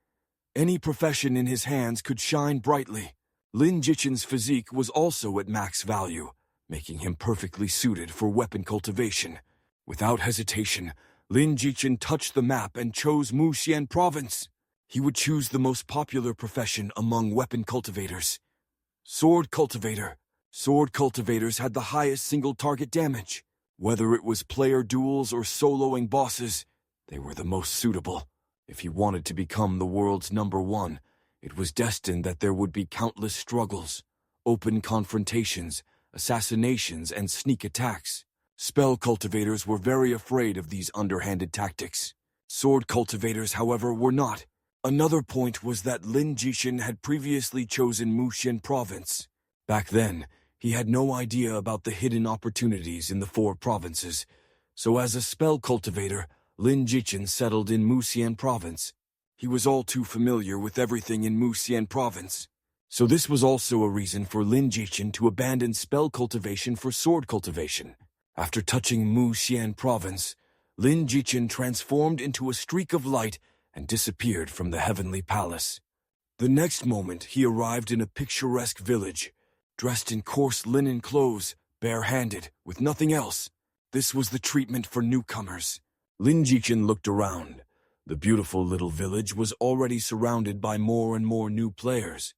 Any profession in his hands could shine brightly. Lin Jichen's physique was also at max value, making him perfectly suited for weapon cultivation. Without hesitation, Lin Jichen touched the map and chose Muxian Province. He would choose the most popular profession among weapon cultivators. Sword cultivator. Sword cultivators had the highest single-target damage. Whether it was player duels or soloing bosses, they were the most suitable. If he wanted to become the world's #1, it was destined that there would be countless struggles, open confrontations, assassinations, and sneak attacks. Spell cultivators were very afraid of these underhanded tactics. Sword cultivators, however, were not. Another point was that Lin Jichen had previously chosen Muxian Province. Back then, he had no idea about the hidden opportunities in the 4 provinces, so as a spell cultivator, Lin Jichen settled in Muxian Province. He was all too familiar with everything in Muxian Province. So this was also a reason for Lin Jichen to abandon spell cultivation for sword cultivation. After touching Muxian Province, Lin Jichen transformed into a streak of light and disappeared from the heavenly palace. The next moment, he arrived in a picturesque village, dressed in coarse linen clothes, bare-handed, with nothing else. This was the treatment for newcomers. Lin Jichen looked around. The beautiful little village was already surrounded by more and more new players.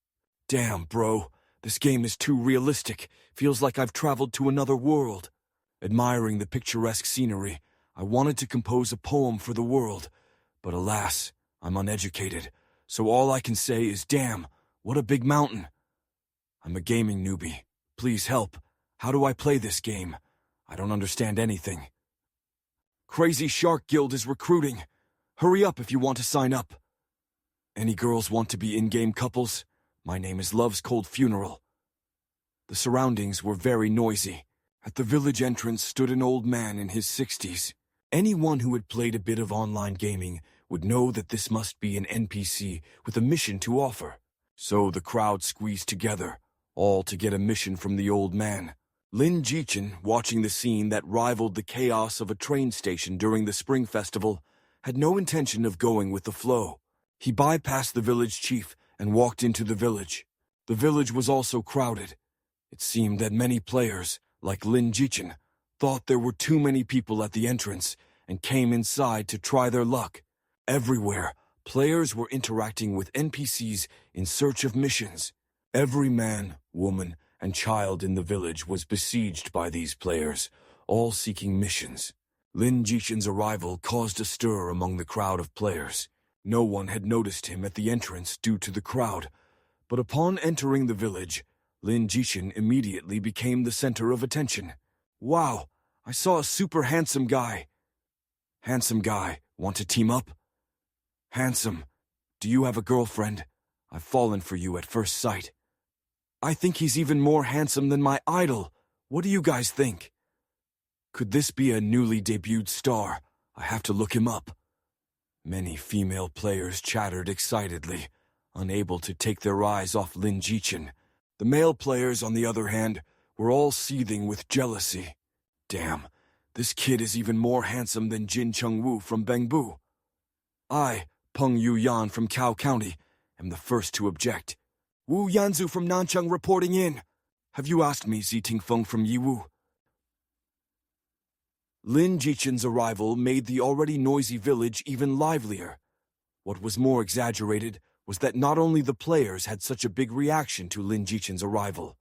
Damn, bro, this game is too realistic. Feels like I've traveled to another world. Admiring the picturesque scenery, I wanted to compose a poem for the world. But alas, I'm uneducated. so all I can say is damn, what a big mountain. I'm a gaming newbie. Please help. How do I play this game? I don't understand anything. Crazy Shark Guild is recruiting. Hurry up if you want to sign up. Any girls want to be in-game couples? My name is Love's Cold Funeral. The surroundings were very noisy. At the village entrance stood an old man in his 60s. Anyone who had played a bit of online gaming would know that this must be an NPC with a mission to offer. So the crowd squeezed together, all to get a mission from the old man. Lin Jichen, watching the scene that rivaled the chaos of a train station during the Spring Festival, had no intention of going with the flow. He bypassed the village chief and walked into the village. The village was also crowded. It seemed that many players, like Lin Jichen, thought there were too many people at the entrance and came inside to try their luck. Everywhere, players were interacting with NPCs in search of missions. Every man, woman, and child in the village was besieged by these players, all seeking missions. Lin Jichen's arrival caused a stir among the crowd of players. No one had noticed him at the entrance due to the crowd, but upon entering the village, Lin Jichen immediately became the center of attention. Wow, I saw a super handsome guy. Handsome guy, want to team up? Handsome, do you have a girlfriend? I've fallen for you at first sight. I think he's even more handsome than my idol. What do you guys think? Could this be a newly debuted star? I have to look him up. Many female players chattered excitedly, unable to take their eyes off Lin Jichen. The male players, on the other hand, were all seething with jealousy. Damn, this kid is even more handsome than Jin Chengwu from Bengbu. I, Peng Yuyan from Cao County, am the first to object. Wu Yanzu from Nancheng reporting in. Have you asked me, Zi Tingfeng from Yiwu? Lin Jichen's arrival made the already noisy village even livelier. What was more exaggerated was that not only the players had such a big reaction to Lin Jichen's arrival.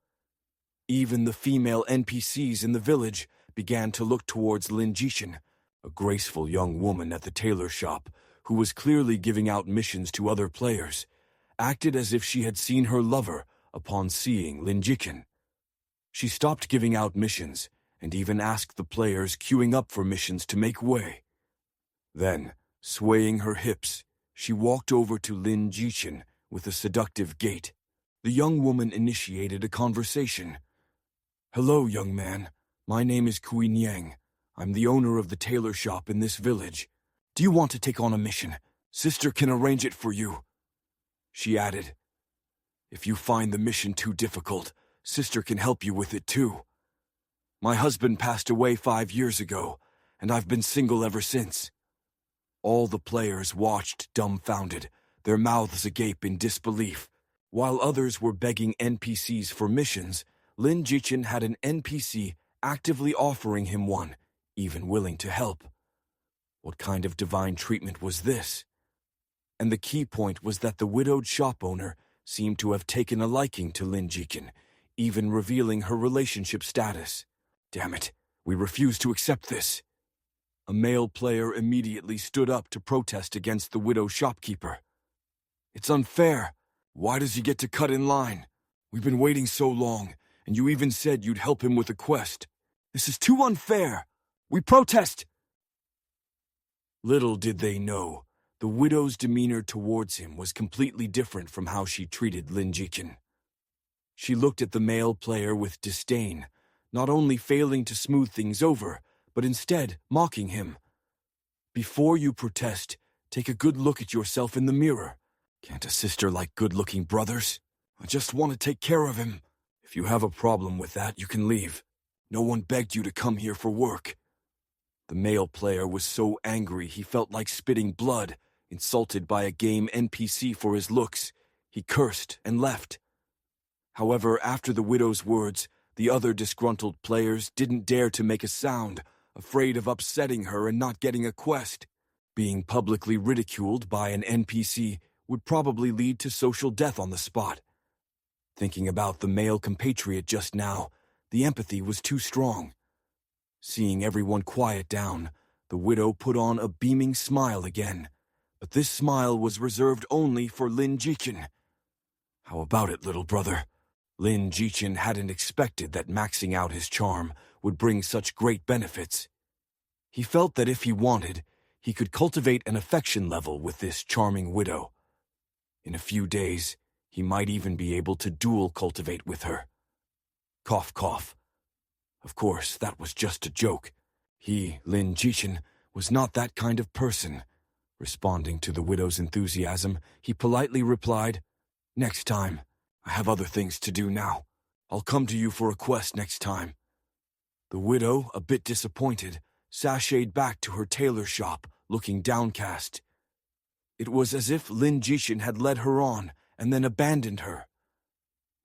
Even the female NPCs in the village began to look towards Lin Jichen, a graceful young woman at the tailor shop who was clearly giving out missions to other players, acted as if she had seen her lover upon seeing Lin Jichen. She stopped giving out missions and even asked the players queuing up for missions to make way. Then, swaying her hips, she walked over to Lin Jichen with a seductive gait. The young woman initiated a conversation. Hello, young man. My name is Kui Niang. I'm the owner of the tailor shop in this village. Do you want to take on a mission? Sister can arrange it for you. She added, if you find the mission too difficult, Sister can help you with it too. My husband passed away 5 years ago, and I've been single ever since. All the players watched dumbfounded, their mouths agape in disbelief. While others were begging NPCs for missions, Lin Jichen had an NPC actively offering him one, even willing to help. What kind of divine treatment was this? And the key point was that the widowed shop owner seemed to have taken a liking to Lin Jichen, even revealing her relationship status. Damn it, we refuse to accept this. A male player immediately stood up to protest against the widow shopkeeper. It's unfair. Why does he get to cut in line? We've been waiting so long, and you even said you'd help him with a quest. This is too unfair. We protest! Little did they know, the widow's demeanor towards him was completely different from how she treated Lin Jichen. She looked at the male player with disdain, not only failing to smooth things over, but instead mocking him. Before you protest, take a good look at yourself in the mirror. Can't a sister like good-looking brothers? I just want to take care of him. If you have a problem with that, you can leave. No one begged you to come here for work. The male player was so angry he felt like spitting blood, insulted by a game NPC for his looks. He cursed and left. However, after the widow's words, the other disgruntled players didn't dare to make a sound, afraid of upsetting her and not getting a quest. Being publicly ridiculed by an NPC would probably lead to social death on the spot. Thinking about the male compatriot just now, the empathy was too strong. Seeing everyone quiet down, the widow put on a beaming smile again. But this smile was reserved only for Lin Jichen. How about it, little brother? Lin Jichen hadn't expected that maxing out his charm would bring such great benefits. He felt that if he wanted, he could cultivate an affection level with this charming widow. In a few days, he might even be able to dual cultivate with her. Cough, cough. Of course, that was just a joke. He, Lin Jichen, was not that kind of person. Responding to the widow's enthusiasm, he politely replied, "Next time. I have other things to do now. I'll come to you for a quest next time." The widow, a bit disappointed, sashayed back to her tailor shop, looking downcast. It was as if Lin Jichen had led her on and then abandoned her.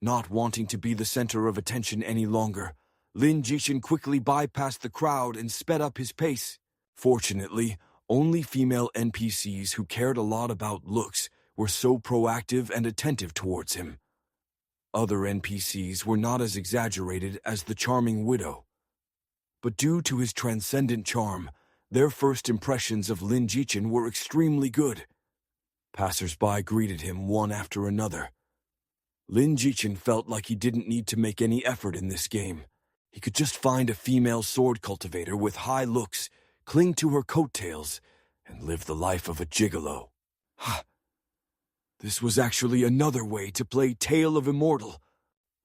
Not wanting to be the center of attention any longer, Lin Jichen quickly bypassed the crowd and sped up his pace. Fortunately, only female NPCs who cared a lot about looks were so proactive and attentive towards him. Other NPCs were not as exaggerated as the charming widow. But due to his transcendent charm, their first impressions of Lin Jichen were extremely good. Passers-by greeted him one after another. Lin Jichen felt like he didn't need to make any effort in this game. He could just find a female sword cultivator with high looks, cling to her coattails, and live the life of a gigolo. This was actually another way to play Tale of Immortal.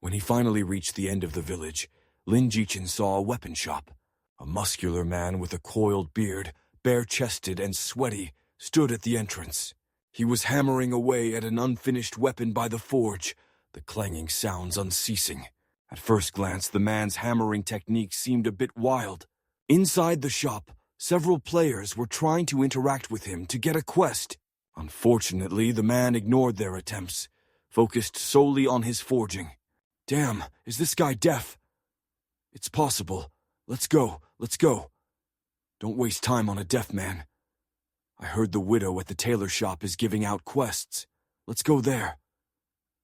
When he finally reached the end of the village, Lin Jichen saw a weapon shop. A muscular man with a coiled beard, bare-chested and sweaty, stood at the entrance. He was hammering away at an unfinished weapon by the forge, the clanging sounds unceasing. At first glance, the man's hammering technique seemed a bit wild. Inside the shop, several players were trying to interact with him to get a quest. Unfortunately, the man ignored their attempts, focused solely on his forging. Damn, is this guy deaf? It's possible. Let's go, let's go. Don't waste time on a deaf man. I heard the widow at the tailor shop is giving out quests. Let's go there.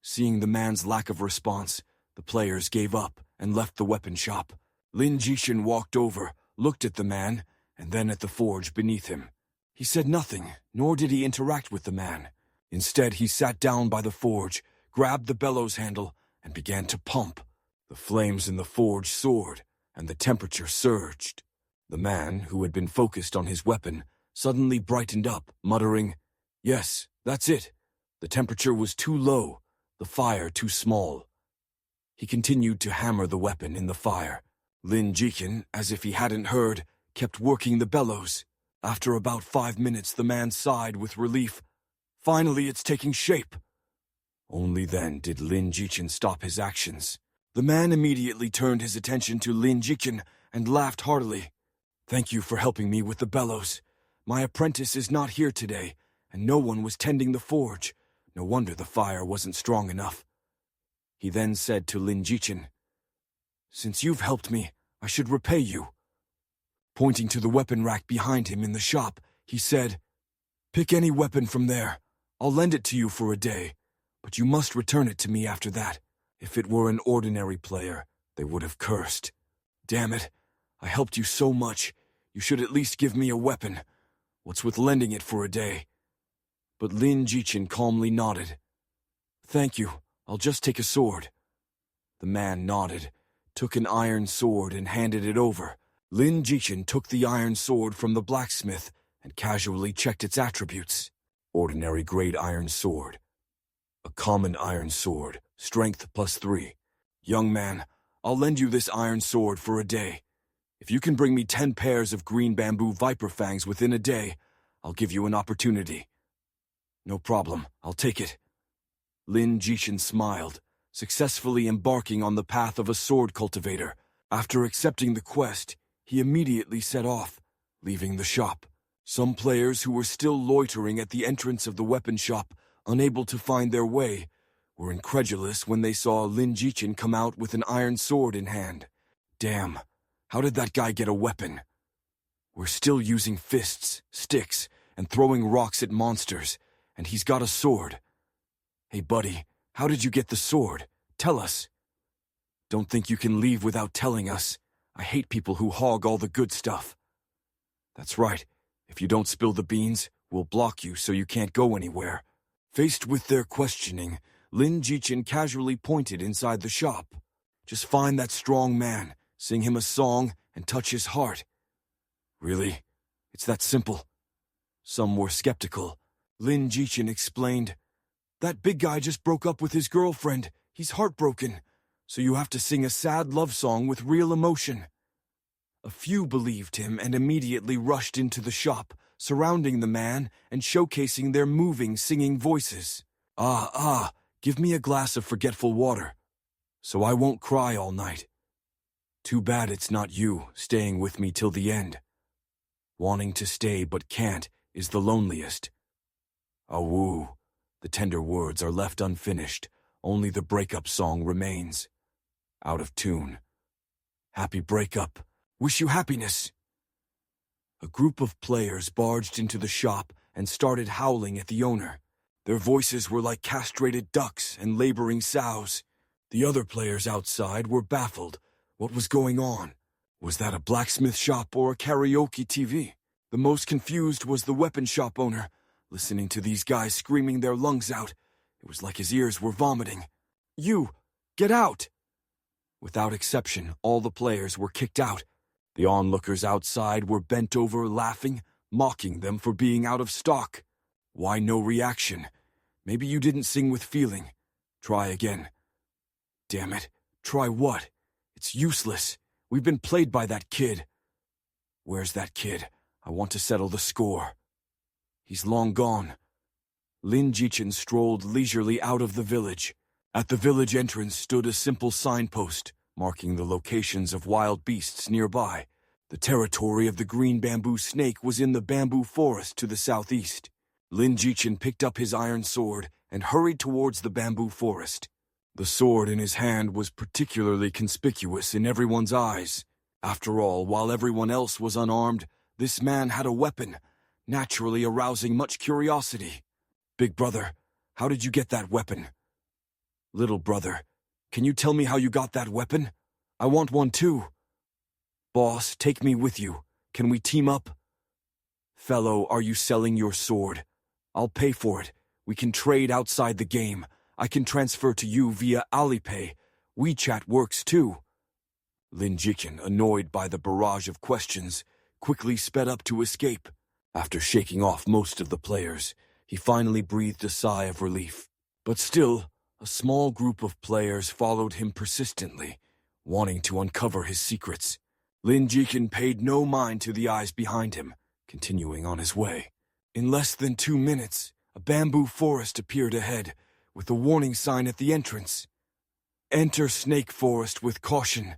Seeing the man's lack of response, the players gave up and left the weapon shop. Lin Jichen walked over, looked at the man, and then at the forge beneath him. He said nothing, nor did he interact with the man. Instead, he sat down by the forge, grabbed the bellows handle, and began to pump. The flames in the forge soared, and the temperature surged. The man, who had been focused on his weapon, suddenly brightened up, muttering, "Yes, that's it. The temperature was too low, the fire too small." He continued to hammer the weapon in the fire. Lin Jichen, as if he hadn't heard, kept working the bellows. After about 5 minutes, the man sighed with relief. Finally, it's taking shape. Only then did Lin Jichen stop his actions. The man immediately turned his attention to Lin Jichen and laughed heartily. "Thank you for helping me with the bellows. My apprentice is not here today, and no one was tending the forge. No wonder the fire wasn't strong enough." He then said to Lin Jichen, "Since you've helped me, I should repay you." Pointing to the weapon rack behind him in the shop, he said, "Pick any weapon from there. I'll lend it to you for a day, but you must return it to me after that." If it were an ordinary player, they would have cursed. "Damn it, I helped you so much. You should at least give me a weapon. What's with lending it for a day?" But Lin Jichen calmly nodded. "Thank you, I'll just take a sword." The man nodded, took an iron sword and handed it over. Lin Jichen took the iron sword from the blacksmith and casually checked its attributes. Ordinary grade iron sword. A common iron sword, strength +3. "Young man, I'll lend you this iron sword for a day. If you can bring me 10 pairs of green bamboo viper fangs within a day, I'll give you an opportunity." "No problem, I'll take it." Lin Jichen smiled, successfully embarking on the path of a sword cultivator. After accepting the quest, he immediately set off, leaving the shop. Some players who were still loitering at the entrance of the weapon shop, unable to find their way, were incredulous when they saw Lin Jichen come out with an iron sword in hand. Damn, how did that guy get a weapon? We're still using fists, sticks, and throwing rocks at monsters, and he's got a sword. Hey buddy, how did you get the sword? Tell us. Don't think you can leave without telling us. I hate people who hog all the good stuff. That's right. If you don't spill the beans, We'll block you so you can't go anywhere." Faced with their questioning, Lin Jichen casually pointed inside the shop. "Just find that strong man, sing him a song, and touch his heart." "Really? It's that simple?" Some were skeptical. Lin Jichen explained, "That big guy just broke up with his girlfriend. He's heartbroken. So you have to sing a sad love song with real emotion." A few believed him and immediately rushed into the shop, surrounding the man and showcasing their moving, singing voices. Give me a glass of forgetful water, so I won't cry all night. Too bad it's not you, staying with me till the end. Wanting to stay but can't is the loneliest. Awoo. The tender words are left unfinished, only the breakup song remains. Out of tune. Happy breakup. Wish you happiness. A group of players barged into the shop and started howling at the owner. Their voices were like castrated ducks and laboring sows. The other players outside were baffled. What was going on? Was that a blacksmith shop or a karaoke TV? The most confused was the weapon shop owner. Listening to these guys screaming their lungs out, it was like his ears were vomiting. "You! Get out!" Without exception, all the players were kicked out. The onlookers outside were bent over laughing, mocking them for being out of stock. Why no reaction? Maybe you didn't sing with feeling. Try again. Damn it. Try what? It's useless. We've been played by that kid. Where's that kid? I want to settle the score. He's long gone. Lin Jichen strolled leisurely out of the village. At the village entrance stood a simple signpost, marking the locations of wild beasts nearby. The territory of the green bamboo snake was in the bamboo forest to the southeast. Lin Jichen picked up his iron sword and hurried towards the bamboo forest. The sword in his hand was particularly conspicuous in everyone's eyes. After all, while everyone else was unarmed, this man had a weapon, naturally arousing much curiosity. "Big brother, how did you get that weapon?" "Little brother, can you tell me how you got that weapon? I want one too." "Boss, take me with you. Can we team up?" "Fellow, are you selling your sword? I'll pay for it. We can trade outside the game. I can transfer to you via Alipay. WeChat works too." Lin Jichen, annoyed by the barrage of questions, quickly sped up to escape. After shaking off most of the players, he finally breathed a sigh of relief. But still, a small group of players followed him persistently, wanting to uncover his secrets. Lin Jichen paid no mind to the eyes behind him, continuing on his way. In less than 2 minutes, a bamboo forest appeared ahead, with a warning sign at the entrance. "Enter snake forest with caution."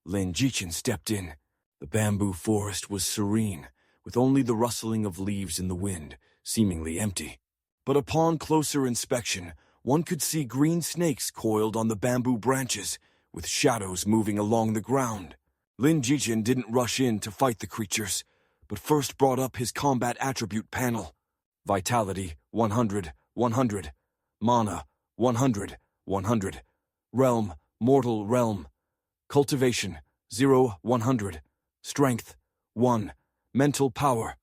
Lin Jichen stepped in. The bamboo forest was serene, with only the rustling of leaves in the wind, seemingly empty. But upon closer inspection, one could see green snakes coiled on the bamboo branches, with shadows moving along the ground. Lin Jichen didn't rush in to fight the creatures, but first brought up his combat attribute panel. Vitality, 100, 100. Mana, 100, 100. Realm, mortal realm. Cultivation, 0, 100. Strength, 1. Mental power,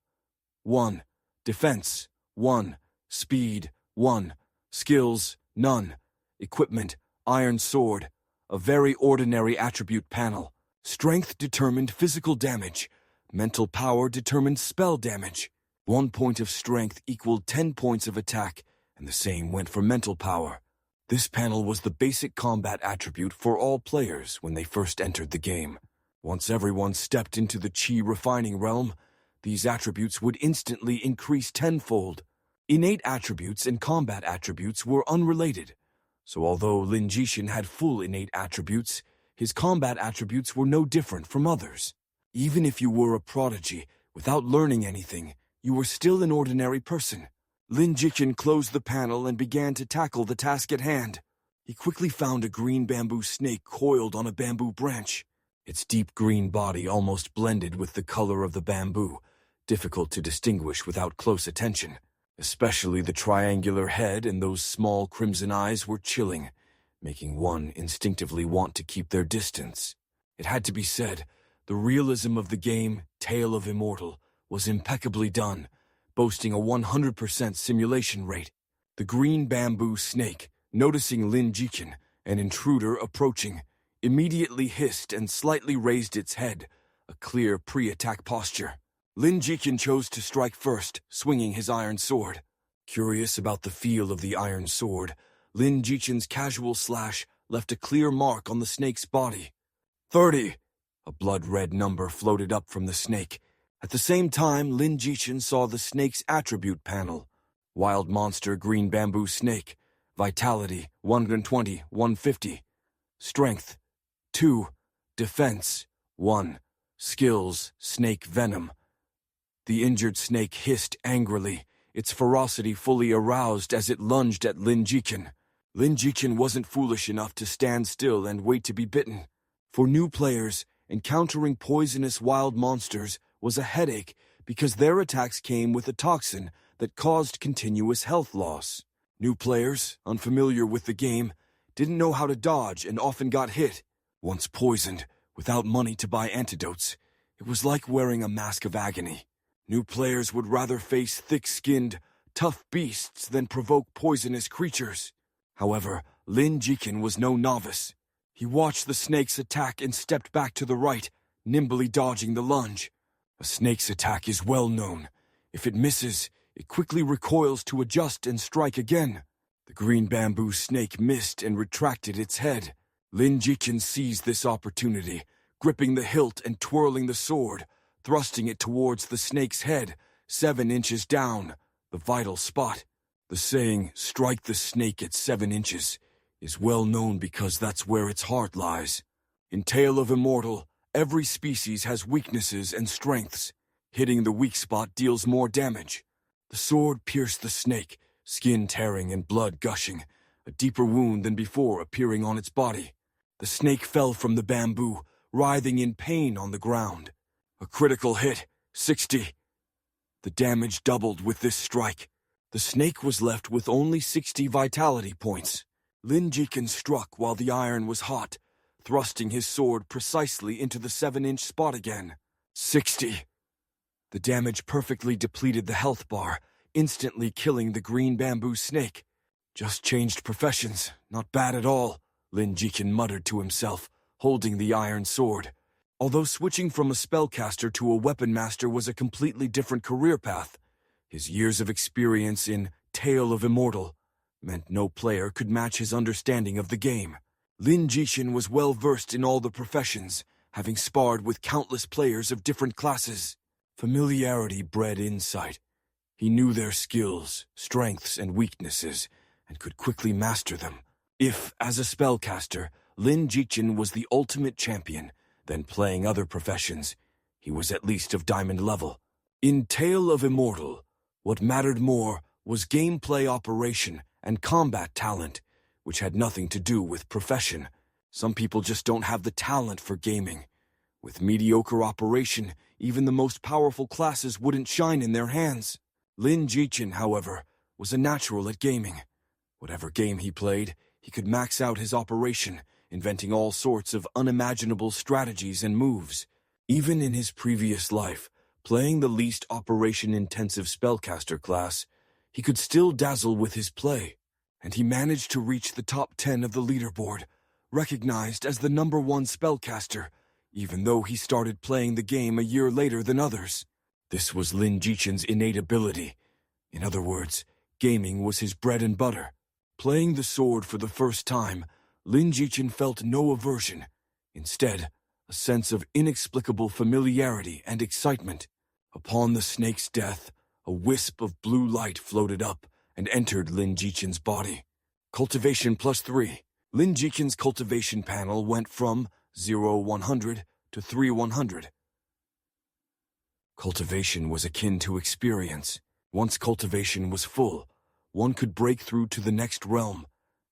1. Defense, 1. Speed, 1. Skills, none. Equipment, iron sword. A very ordinary attribute panel. Strength determined physical damage. Mental power determined spell damage. 1 point of strength equaled 10 points of attack, and the same went for mental power. This panel was the basic combat attribute for all players when they first entered the game. Once everyone stepped into the Chi refining realm, these attributes would instantly increase tenfold. Innate attributes and combat attributes were unrelated, so although Lin Jichen had full innate attributes, his combat attributes were no different from others. Even if you were a prodigy, without learning anything, you were still an ordinary person. Lin Jichen closed the panel and began to tackle the task at hand. He quickly found a green bamboo snake coiled on a bamboo branch. Its deep green body almost blended with the color of the bamboo, difficult to distinguish without close attention. Especially the triangular head and those small crimson eyes were chilling, making one instinctively want to keep their distance. It had to be said, the realism of the game, Tale of Immortal, was impeccably done, boasting a 100% simulation rate. The green bamboo snake, noticing Lin Jichen, an intruder approaching, immediately hissed and slightly raised its head, a clear pre-attack posture. Lin Jichen chose to strike first, swinging his iron sword. Curious about the feel of the iron sword, Lin Jichen's casual slash left a clear mark on the snake's body. 30! A blood-red number floated up from the snake. At the same time, Lin Jichen saw the snake's attribute panel. Wild monster green bamboo snake. Vitality 120, 150. Strength 2. Defense 1. Skills snake venom. The injured snake hissed angrily, its ferocity fully aroused as it lunged at Lin Jichen. Lin Jichen wasn't foolish enough to stand still and wait to be bitten. For new players, encountering poisonous wild monsters was a headache because their attacks came with a toxin that caused continuous health loss. New players, unfamiliar with the game, didn't know how to dodge and often got hit. Once poisoned, without money to buy antidotes, it was like wearing a mask of agony. New players would rather face thick-skinned, tough beasts than provoke poisonous creatures. However, Lin Jichen was no novice. He watched the snake's attack and stepped back to the right, nimbly dodging the lunge. A snake's attack is well known. If it misses, it quickly recoils to adjust and strike again. The green bamboo snake missed and retracted its head. Lin Jichen seized this opportunity, gripping the hilt and twirling the sword, thrusting it towards the snake's head, 7 inches down, the vital spot. The saying, "strike the snake at 7 inches," is well known because that's where its heart lies. In Tale of Immortal, every species has weaknesses and strengths. Hitting the weak spot deals more damage. The sword pierced the snake, skin tearing and blood gushing, a deeper wound than before appearing on its body. The snake fell from the bamboo, writhing in pain on the ground. A critical hit, 60. The damage doubled with this strike. The snake was left with only 60 vitality points. Lin Jichen struck while the iron was hot, thrusting his sword precisely into the 7-inch spot again. 60. The damage perfectly depleted the health bar, instantly killing the green bamboo snake. Just changed professions, not bad at all, Lin Jichen muttered to himself, holding the iron sword. Although switching from a spellcaster to a weapon master was a completely different career path, his years of experience in Tale of Immortal meant no player could match his understanding of the game. Lin Jichen was well versed in all the professions, having sparred with countless players of different classes. Familiarity bred insight. He knew their skills, strengths, and weaknesses, and could quickly master them. If, as a spellcaster, Lin Jichen was the ultimate champion, then playing other professions, he was at least of diamond level. In Tale of Immortal, what mattered more was gameplay operation and combat talent, which had nothing to do with profession. Some people just don't have the talent for gaming. With mediocre operation, even the most powerful classes wouldn't shine in their hands. Lin Jichen, however, was a natural at gaming. Whatever game he played, he could max out his operation, inventing all sorts of unimaginable strategies and moves. Even in his previous life, playing the least operation-intensive spellcaster class, he could still dazzle with his play, and he managed to reach the top 10 of the leaderboard, recognized as the #1 spellcaster, even though he started playing the game a year later than others. This was Lin Jichen's innate ability. In other words, gaming was his bread and butter. Playing the sword for the first time, Lin Jichen felt no aversion. Instead, a sense of inexplicable familiarity and excitement. Upon the snake's death, a wisp of blue light floated up and entered Lin Jichen's body. Cultivation +3. Lin Jichen's cultivation panel went from 0-100 to 3-100. Cultivation was akin to experience. Once cultivation was full, one could break through to the next realm,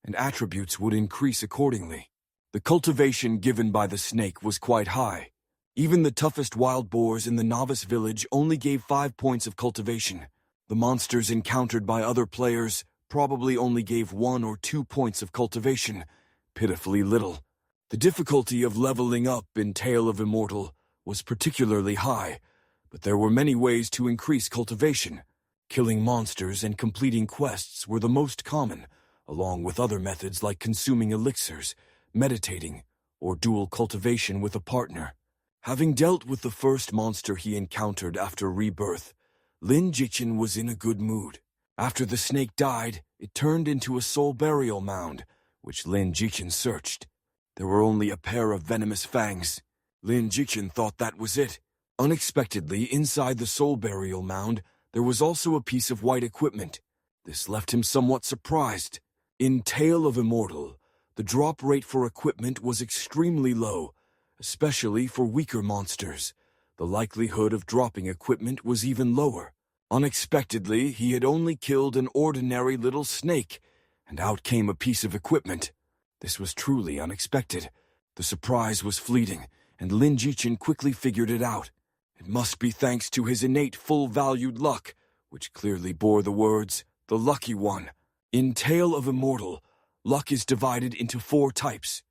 and attributes would increase accordingly. The cultivation given by the snake was quite high. Even the toughest wild boars in the novice village only gave 5 points of cultivation. The monsters encountered by other players probably only gave 1 or 2 points of cultivation, pitifully little. The difficulty of leveling up in Tale of Immortal was particularly high, but there were many ways to increase cultivation. Killing monsters and completing quests were the most common, along with other methods like consuming elixirs, meditating, or dual cultivation with a partner. Having dealt with the first monster he encountered after rebirth, Lin Jichen was in a good mood. After the snake died, it turned into a soul burial mound, which Lin Jichen searched. There were only a pair of venomous fangs. Lin Jichen thought that was it. Unexpectedly, inside the soul burial mound, there was also a piece of white equipment. This left him somewhat surprised. In Tale of Immortal, the drop rate for equipment was extremely low, especially for weaker monsters. The likelihood of dropping equipment was even lower. Unexpectedly, he had only killed an ordinary little snake, and out came a piece of equipment. This was truly unexpected. The surprise was fleeting, and Lin Jichen quickly figured it out. It must be thanks to his innate full-valued luck, which clearly bore the words, "the lucky one." In Tale of Immortal, luck is divided into 4 types: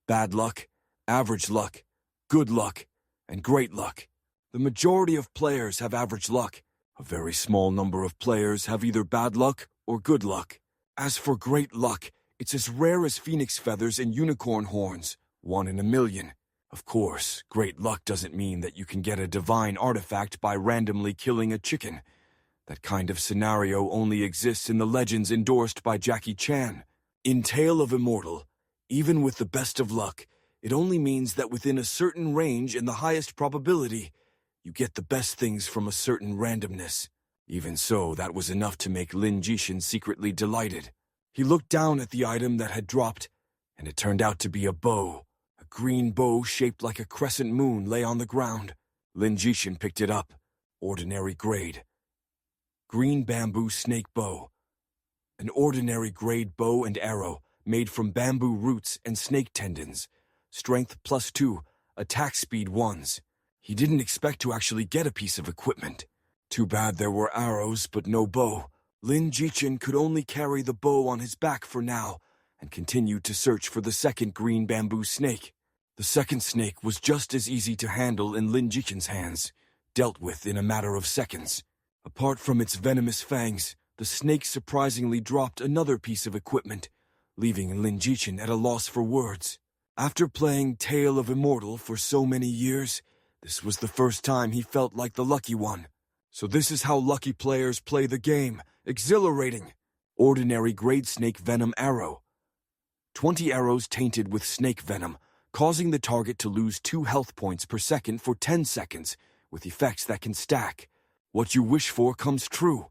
bad luck, average luck, good luck, and great luck. The majority of players have average luck. A very small number of players have either bad luck or good luck. As for great luck, it's as rare as phoenix feathers and unicorn horns, 1 in a million. Of course, great luck doesn't mean that you can get a divine artifact by randomly killing a chicken. That kind of scenario only exists in the legends endorsed by Jackie Chan. In Tale of Immortal, even with the best of luck, it only means that within a certain range and the highest probability, you get the best things from a certain randomness. Even so, that was enough to make Lin Jichen secretly delighted. He looked down at the item that had dropped, and it turned out to be a bow. A green bow shaped like a crescent moon lay on the ground. Lin Jichen picked it up. Ordinary grade. Green bamboo snake bow. An ordinary grade bow and arrow made from bamboo roots and snake tendons. Strength +2, attack speed 1s. He didn't expect to actually get a piece of equipment. Too bad there were arrows, but no bow. Lin Jichen could only carry the bow on his back for now, and continued to search for the second green bamboo snake. The second snake was just as easy to handle in Lin Jichen's hands, dealt with in a matter of seconds. Apart from its venomous fangs, the snake surprisingly dropped another piece of equipment, leaving Lin Jichen at a loss for words. After playing Tale of Immortal for so many years, this was the first time he felt like the lucky one. So this is how lucky players play the game. Exhilarating. Ordinary grade snake venom arrow. 20 arrows tainted with snake venom, causing the target to lose 2 health points per second for 10 seconds, with effects that can stack. What you wish for comes true.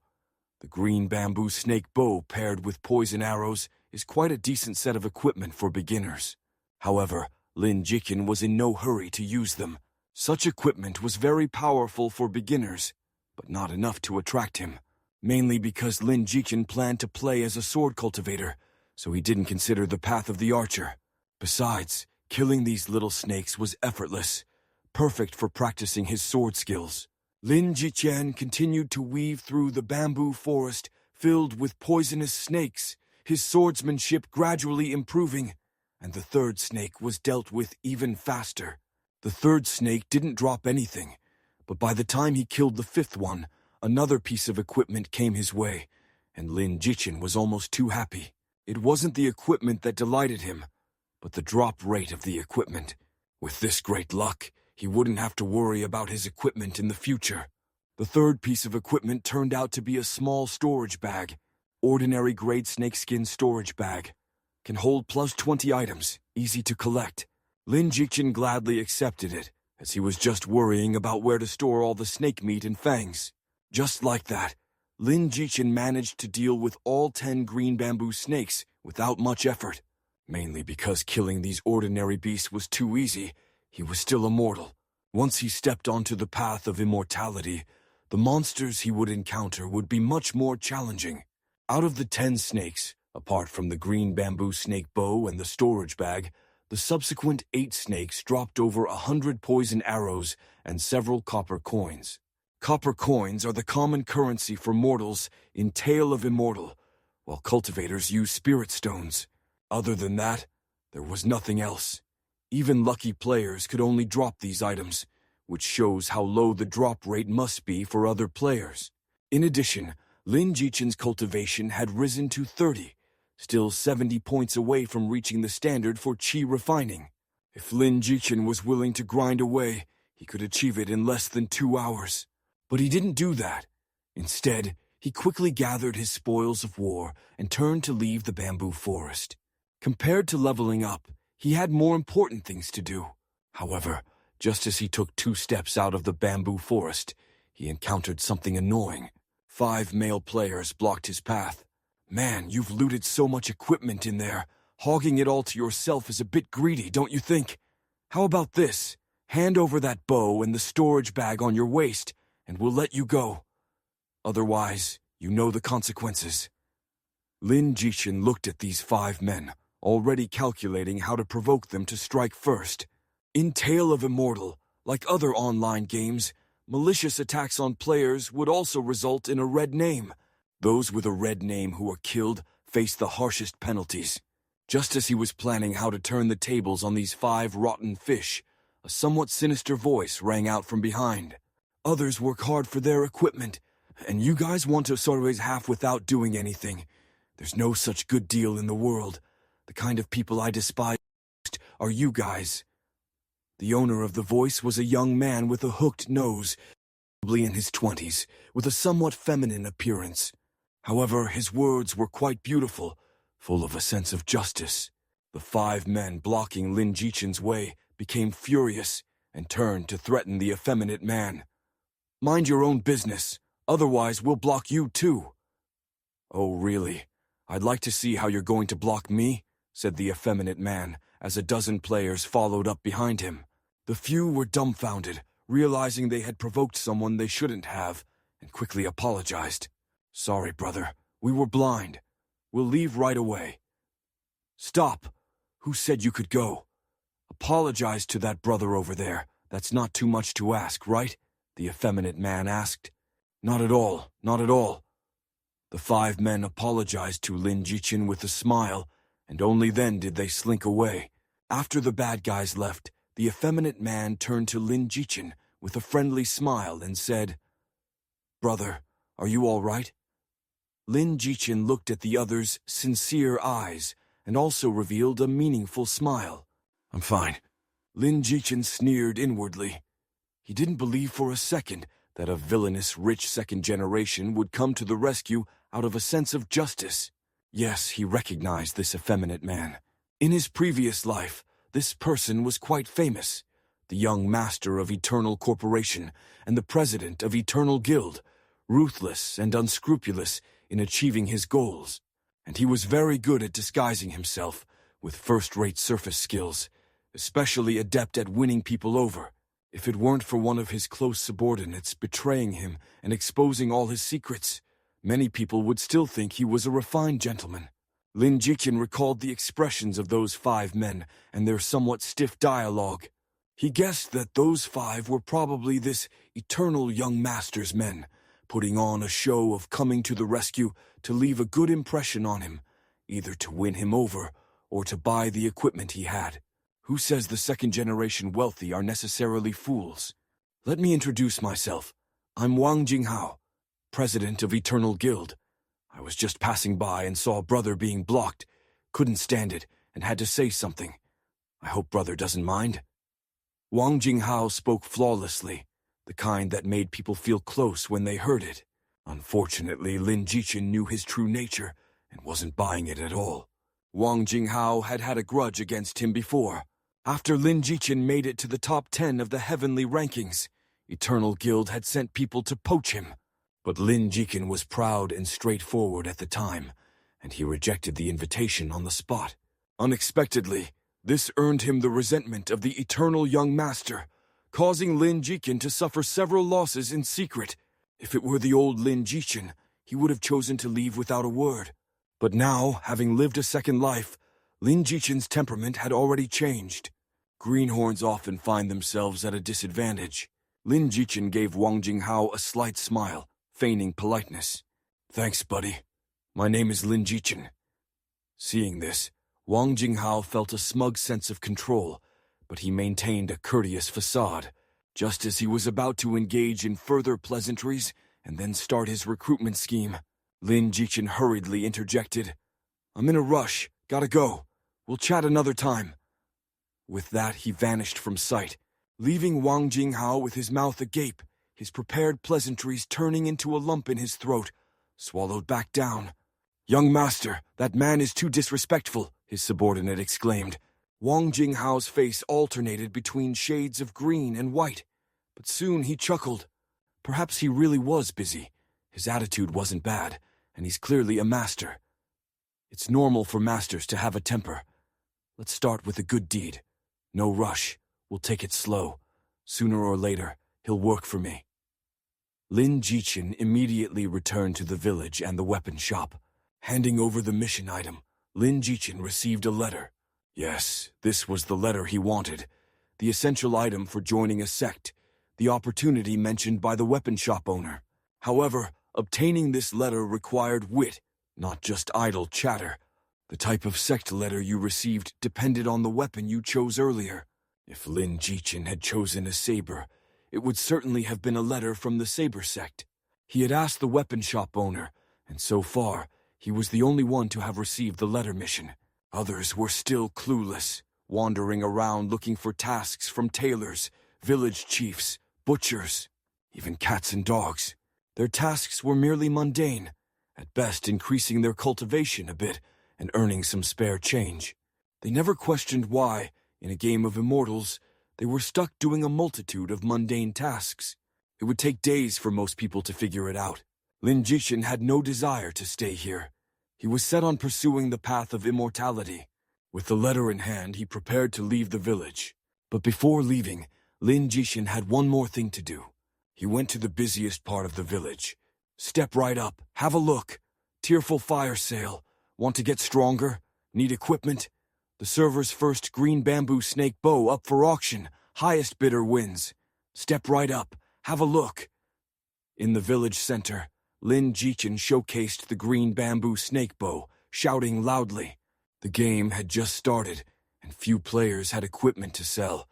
The green bamboo snake bow paired with poison arrows is quite a decent set of equipment for beginners. However, Lin Jichen was in no hurry to use them. Such equipment was very powerful for beginners, but not enough to attract him. Mainly because Lin Jichen planned to play as a sword cultivator, so he didn't consider the path of the archer. Besides, killing these little snakes was effortless, perfect for practicing his sword skills. Lin Jichen continued to weave through the bamboo forest filled with poisonous snakes, his swordsmanship gradually improving, and the third snake was dealt with even faster. The third snake didn't drop anything, but by the time he killed the 5th one, another piece of equipment came his way, and Lin Jichen was almost too happy. It wasn't the equipment that delighted him, but the drop rate of the equipment. With this great luck, he wouldn't have to worry about his equipment in the future. The third piece of equipment turned out to be a small storage bag. Ordinary grade snakeskin storage bag. Can hold +20 items, easy to collect. Lin Jichen gladly accepted it, as he was just worrying about where to store all the snake meat and fangs. Just like that, Lin Jichen managed to deal with all 10 green bamboo snakes without much effort. Mainly because killing these ordinary beasts was too easy, he was still immortal. Once he stepped onto the path of immortality, the monsters he would encounter would be much more challenging. Out of the 10 snakes, apart from the green bamboo snake bow and the storage bag, the subsequent 8 snakes dropped over 100 poison arrows and several copper coins. Copper coins are the common currency for mortals in Tale of Immortal, while cultivators use spirit stones. Other than that, there was nothing else. Even lucky players could only drop these items, which shows how low the drop rate must be for other players. In addition, Lin Jichen's cultivation had risen to 30, still 70 points away from reaching the standard for qi refining. If Lin Jichen was willing to grind away, he could achieve it in less than 2 hours. But he didn't do that. Instead, he quickly gathered his spoils of war and turned to leave the bamboo forest. Compared to leveling up, he had more important things to do. However, just as he took 2 steps out of the bamboo forest, he encountered something annoying. 5 male players blocked his path. Man, you've looted so much equipment in there. Hogging it all to yourself is a bit greedy, don't you think? How about this? Hand over that bow and the storage bag on your waist, and we'll let you go. Otherwise, you know the consequences. Lin Jichen looked at these 5 men, already calculating how to provoke them to strike first. In Tale of Immortal, like other online games, malicious attacks on players would also result in a red name. Those with a red name who are killed face the harshest penalties. Just as he was planning how to turn the tables on these 5 rotten fish, a somewhat sinister voice rang out from behind. Others work hard for their equipment, and you guys want to sort of half without doing anything. There's no such good deal in the world. The kind of people I despise are you guys. The owner of the voice was a young man with a hooked nose, probably in his 20s, with a somewhat feminine appearance. However, his words were quite beautiful, full of a sense of justice. The 5 men blocking Lin Jichen's way became furious and turned to threaten the effeminate man. Mind your own business, otherwise we'll block you too. Oh, really? I'd like to see how you're going to block me, said the effeminate man, as a dozen players followed up behind him. The few were dumbfounded, realizing they had provoked someone they shouldn't have, and quickly apologized. Sorry, brother. We were blind. We'll leave right away. Stop. Who said you could go? Apologize to that brother over there. That's not too much to ask, right? The effeminate man asked. Not at all, not at all. The 5 men apologized to Lin Jichen with a smile, and only then did they slink away. After the bad guys left, the effeminate man turned to Lin Jichen with a friendly smile and said, Brother, are you all right? Lin Jichen looked at the other's sincere eyes and also revealed a meaningful smile. I'm fine. Lin Jichen sneered inwardly. He didn't believe for a second that a villainous rich second generation would come to the rescue out of a sense of justice. Yes, he recognized this effeminate man. In his previous life, this person was quite famous, the young master of Eternal Corporation and the president of Eternal Guild, ruthless and unscrupulous in achieving his goals. And he was very good at disguising himself, with first-rate surface skills, especially adept at winning people over. If it weren't for one of his close subordinates betraying him and exposing all his secrets, many people would still think he was a refined gentleman. Lin Jichen recalled the expressions of those 5 men and their somewhat stiff dialogue. He guessed that those 5 were probably this eternal young master's men, putting on a show of coming to the rescue to leave a good impression on him, either to win him over or to buy the equipment he had. Who says the second-generation wealthy are necessarily fools? Let me introduce myself. I'm Wang Jinghao, president of Eternal Guild. I was just passing by and saw brother being blocked, couldn't stand it, and had to say something. I hope brother doesn't mind. Wang Jinghao spoke flawlessly, the kind that made people feel close when they heard it. Unfortunately, Lin Jichen knew his true nature and wasn't buying it at all. Wang Jinghao had had a grudge against him before. After Lin Jichen made it to the top 10 of the heavenly rankings, Eternal Guild had sent people to poach him. But Lin Jichen was proud and straightforward at the time, and he rejected the invitation on the spot. Unexpectedly, this earned him the resentment of the Eternal Young Master, causing Lin Jichen to suffer several losses in secret. If it were the old Lin Jichen, he would have chosen to leave without a word. But now, having lived a second life, Lin Jichen's temperament had already changed. Greenhorns often find themselves at a disadvantage. Lin Jichen gave Wang Jinghao a slight smile, feigning politeness. Thanks, buddy. My name is Lin Jichen. Seeing this, Wang Jinghao felt a smug sense of control, but he maintained a courteous facade. Just as he was about to engage in further pleasantries and then start his recruitment scheme, Lin Jichen hurriedly interjected. I'm in a rush. Gotta go. We'll chat another time. With that, he vanished from sight, leaving Wang Jinghao with his mouth agape, his prepared pleasantries turning into a lump in his throat, swallowed back down. Young master, that man is too disrespectful, his subordinate exclaimed. Wang Jinghao's face alternated between shades of green and white, but soon he chuckled. Perhaps he really was busy. His attitude wasn't bad, and he's clearly a master. It's normal for masters to have a temper. Let's start with a good deed. No rush. We'll take it slow. Sooner or later, he'll work for me. Lin Jichen immediately returned to the village and the weapon shop. Handing over the mission item, Lin Jichen received a letter. Yes, this was the letter he wanted. The essential item for joining a sect. The opportunity mentioned by the weapon shop owner. However, obtaining this letter required wit, not just idle chatter. The type of sect letter you received depended on the weapon you chose earlier. If Lin Jichen had chosen a saber, it would certainly have been a letter from the saber sect. He had asked the weapon shop owner, and so far, he was the only one to have received the letter mission. Others were still clueless, wandering around looking for tasks from tailors, village chiefs, butchers, even cats and dogs. Their tasks were merely mundane, at best increasing their cultivation a bit and earning some spare change. They never questioned why, in a game of immortals, they were stuck doing a multitude of mundane tasks. It would take days for most people to figure it out. Lin Jichen had no desire to stay here. He was set on pursuing the path of immortality. With the letter in hand, he prepared to leave the village. But before leaving, Lin Jichen had one more thing to do. He went to the busiest part of the village. Step right up, have a look. Tearful fire sale. Want to get stronger? Need equipment? The server's first green bamboo snake bow up for auction. Highest bidder wins. Step right up, have a look. In the village center, Lin Jichen showcased the green bamboo snake bow, shouting loudly. The game had just started, and few players had equipment to sell,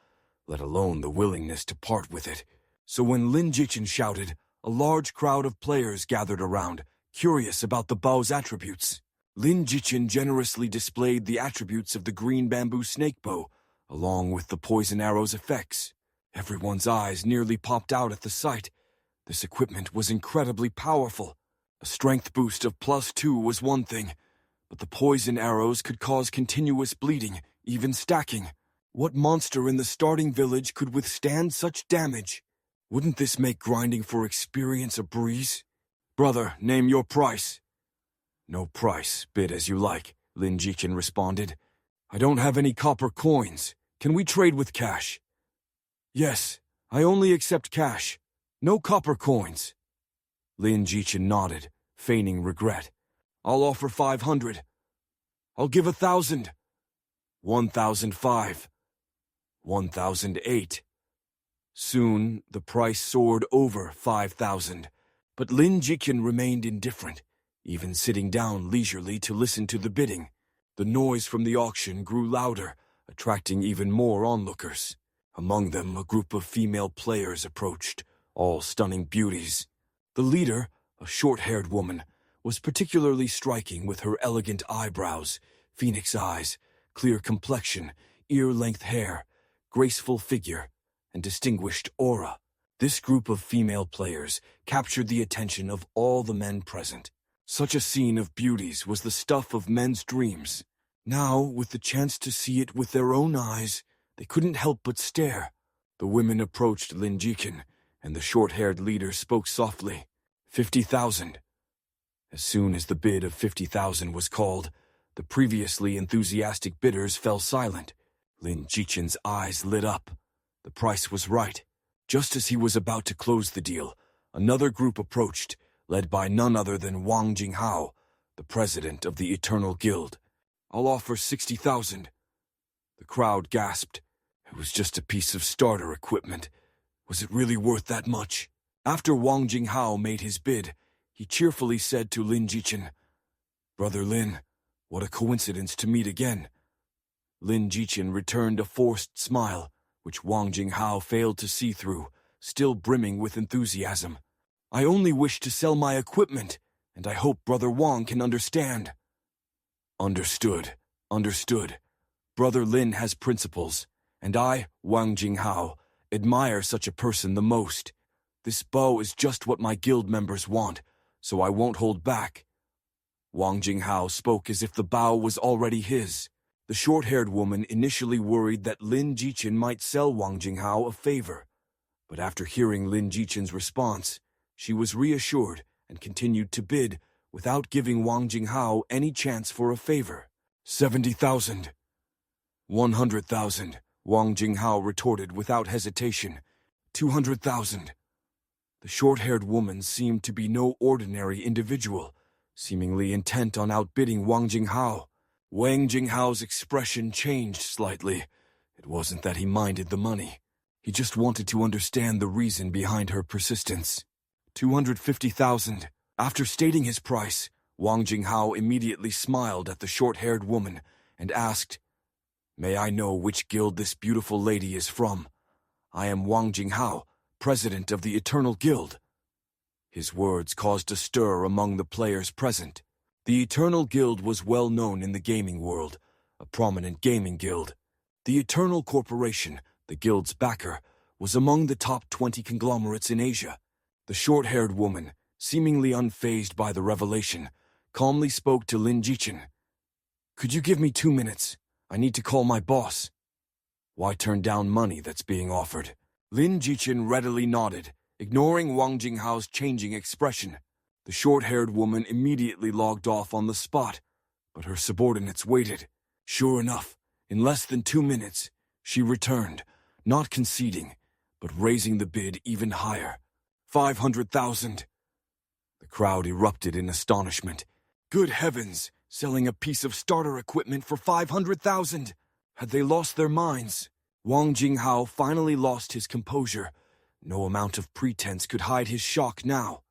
let alone the willingness to part with it. So when Lin Jichen shouted, a large crowd of players gathered around, curious about the bow's attributes. Lin Jichen generously displayed the attributes of the green bamboo snake bow, along with the poison arrow's effects. Everyone's eyes nearly popped out at the sight. This equipment was incredibly powerful. A strength boost of +2 was one thing, but the poison arrows could cause continuous bleeding, even stacking. What monster in the starting village could withstand such damage? Wouldn't this make grinding for experience a breeze? Brother, name your price. No price, bid as you like, Lin Jichen responded. I don't have any copper coins. Can we trade with cash? Yes, I only accept cash. No copper coins. Lin Jichen nodded, feigning regret. I'll offer 500. I'll give 1,000. 1,005. 1,008. Soon, the price soared over 5,000, but Lin Jichen remained indifferent, even sitting down leisurely to listen to the bidding. The noise from the auction grew louder, attracting even more onlookers. Among them, a group of female players approached, all stunning beauties. The leader, a short-haired woman, was particularly striking with her elegant eyebrows, phoenix eyes, clear complexion, ear-length hair, graceful figure, and distinguished aura. This group of female players captured the attention of all the men present. Such a scene of beauties was the stuff of men's dreams. Now, with the chance to see it with their own eyes, they couldn't help but stare. The women approached Lin Jichen, and the short-haired leader spoke softly. 50,000. As soon as the bid of 50,000 was called, the previously enthusiastic bidders fell silent. Lin Jichen's eyes lit up. The price was right. Just as he was about to close the deal, another group approached, led by none other than Wang Jinghao, the president of the Eternal Guild. I'll offer 60,000. The crowd gasped. It was just a piece of starter equipment. Was it really worth that much? After Wang Jinghao made his bid, he cheerfully said to Lin Jichen, Brother Lin, what a coincidence to meet again. Lin Jichen returned a forced smile, which Wang Jinghao failed to see through, still brimming with enthusiasm. I only wish to sell my equipment, and I hope Brother Wang can understand." "Understood, understood. Brother Lin has principles, and I, Wang Jinghao, admire such a person the most. This bow is just what my guild members want, so I won't hold back." Wang Jinghao spoke as if the bow was already his. The short-haired woman initially worried that Lin Jichen might sell Wang Jinghao a favor, but after hearing Lin Jichen's response, she was reassured and continued to bid without giving Wang Jinghao any chance for a favor. 70,000. 100,000, Wang Jinghao retorted without hesitation. 200,000. The short-haired woman seemed to be no ordinary individual, seemingly intent on outbidding Wang Jinghao. Wang Jinghao's expression changed slightly. It wasn't that he minded the money. He just wanted to understand the reason behind her persistence. 250,000. After stating his price, Wang Jinghao immediately smiled at the short-haired woman and asked, "May I know which guild this beautiful lady is from? I am Wang Jinghao, president of the Eternal Guild." His words caused a stir among the players present. The Eternal Guild was well known in the gaming world, a prominent gaming guild. The Eternal Corporation, the guild's backer, was among the top 20 conglomerates in Asia. The short-haired woman, seemingly unfazed by the revelation, calmly spoke to Lin Jichen. "Could you give me 2 minutes? I need to call my boss." "Why turn down money that's being offered?" Lin Jichen readily nodded, ignoring Wang Jinghao's changing expression. The short-haired woman immediately logged off on the spot, but her subordinates waited. Sure enough, in less than 2 minutes, she returned, not conceding, but raising the bid even higher. 500,000. The crowd erupted in astonishment. Good heavens, selling a piece of starter equipment for 500,000! Had they lost their minds? Wang Jinghao finally lost his composure. No amount of pretense could hide his shock now.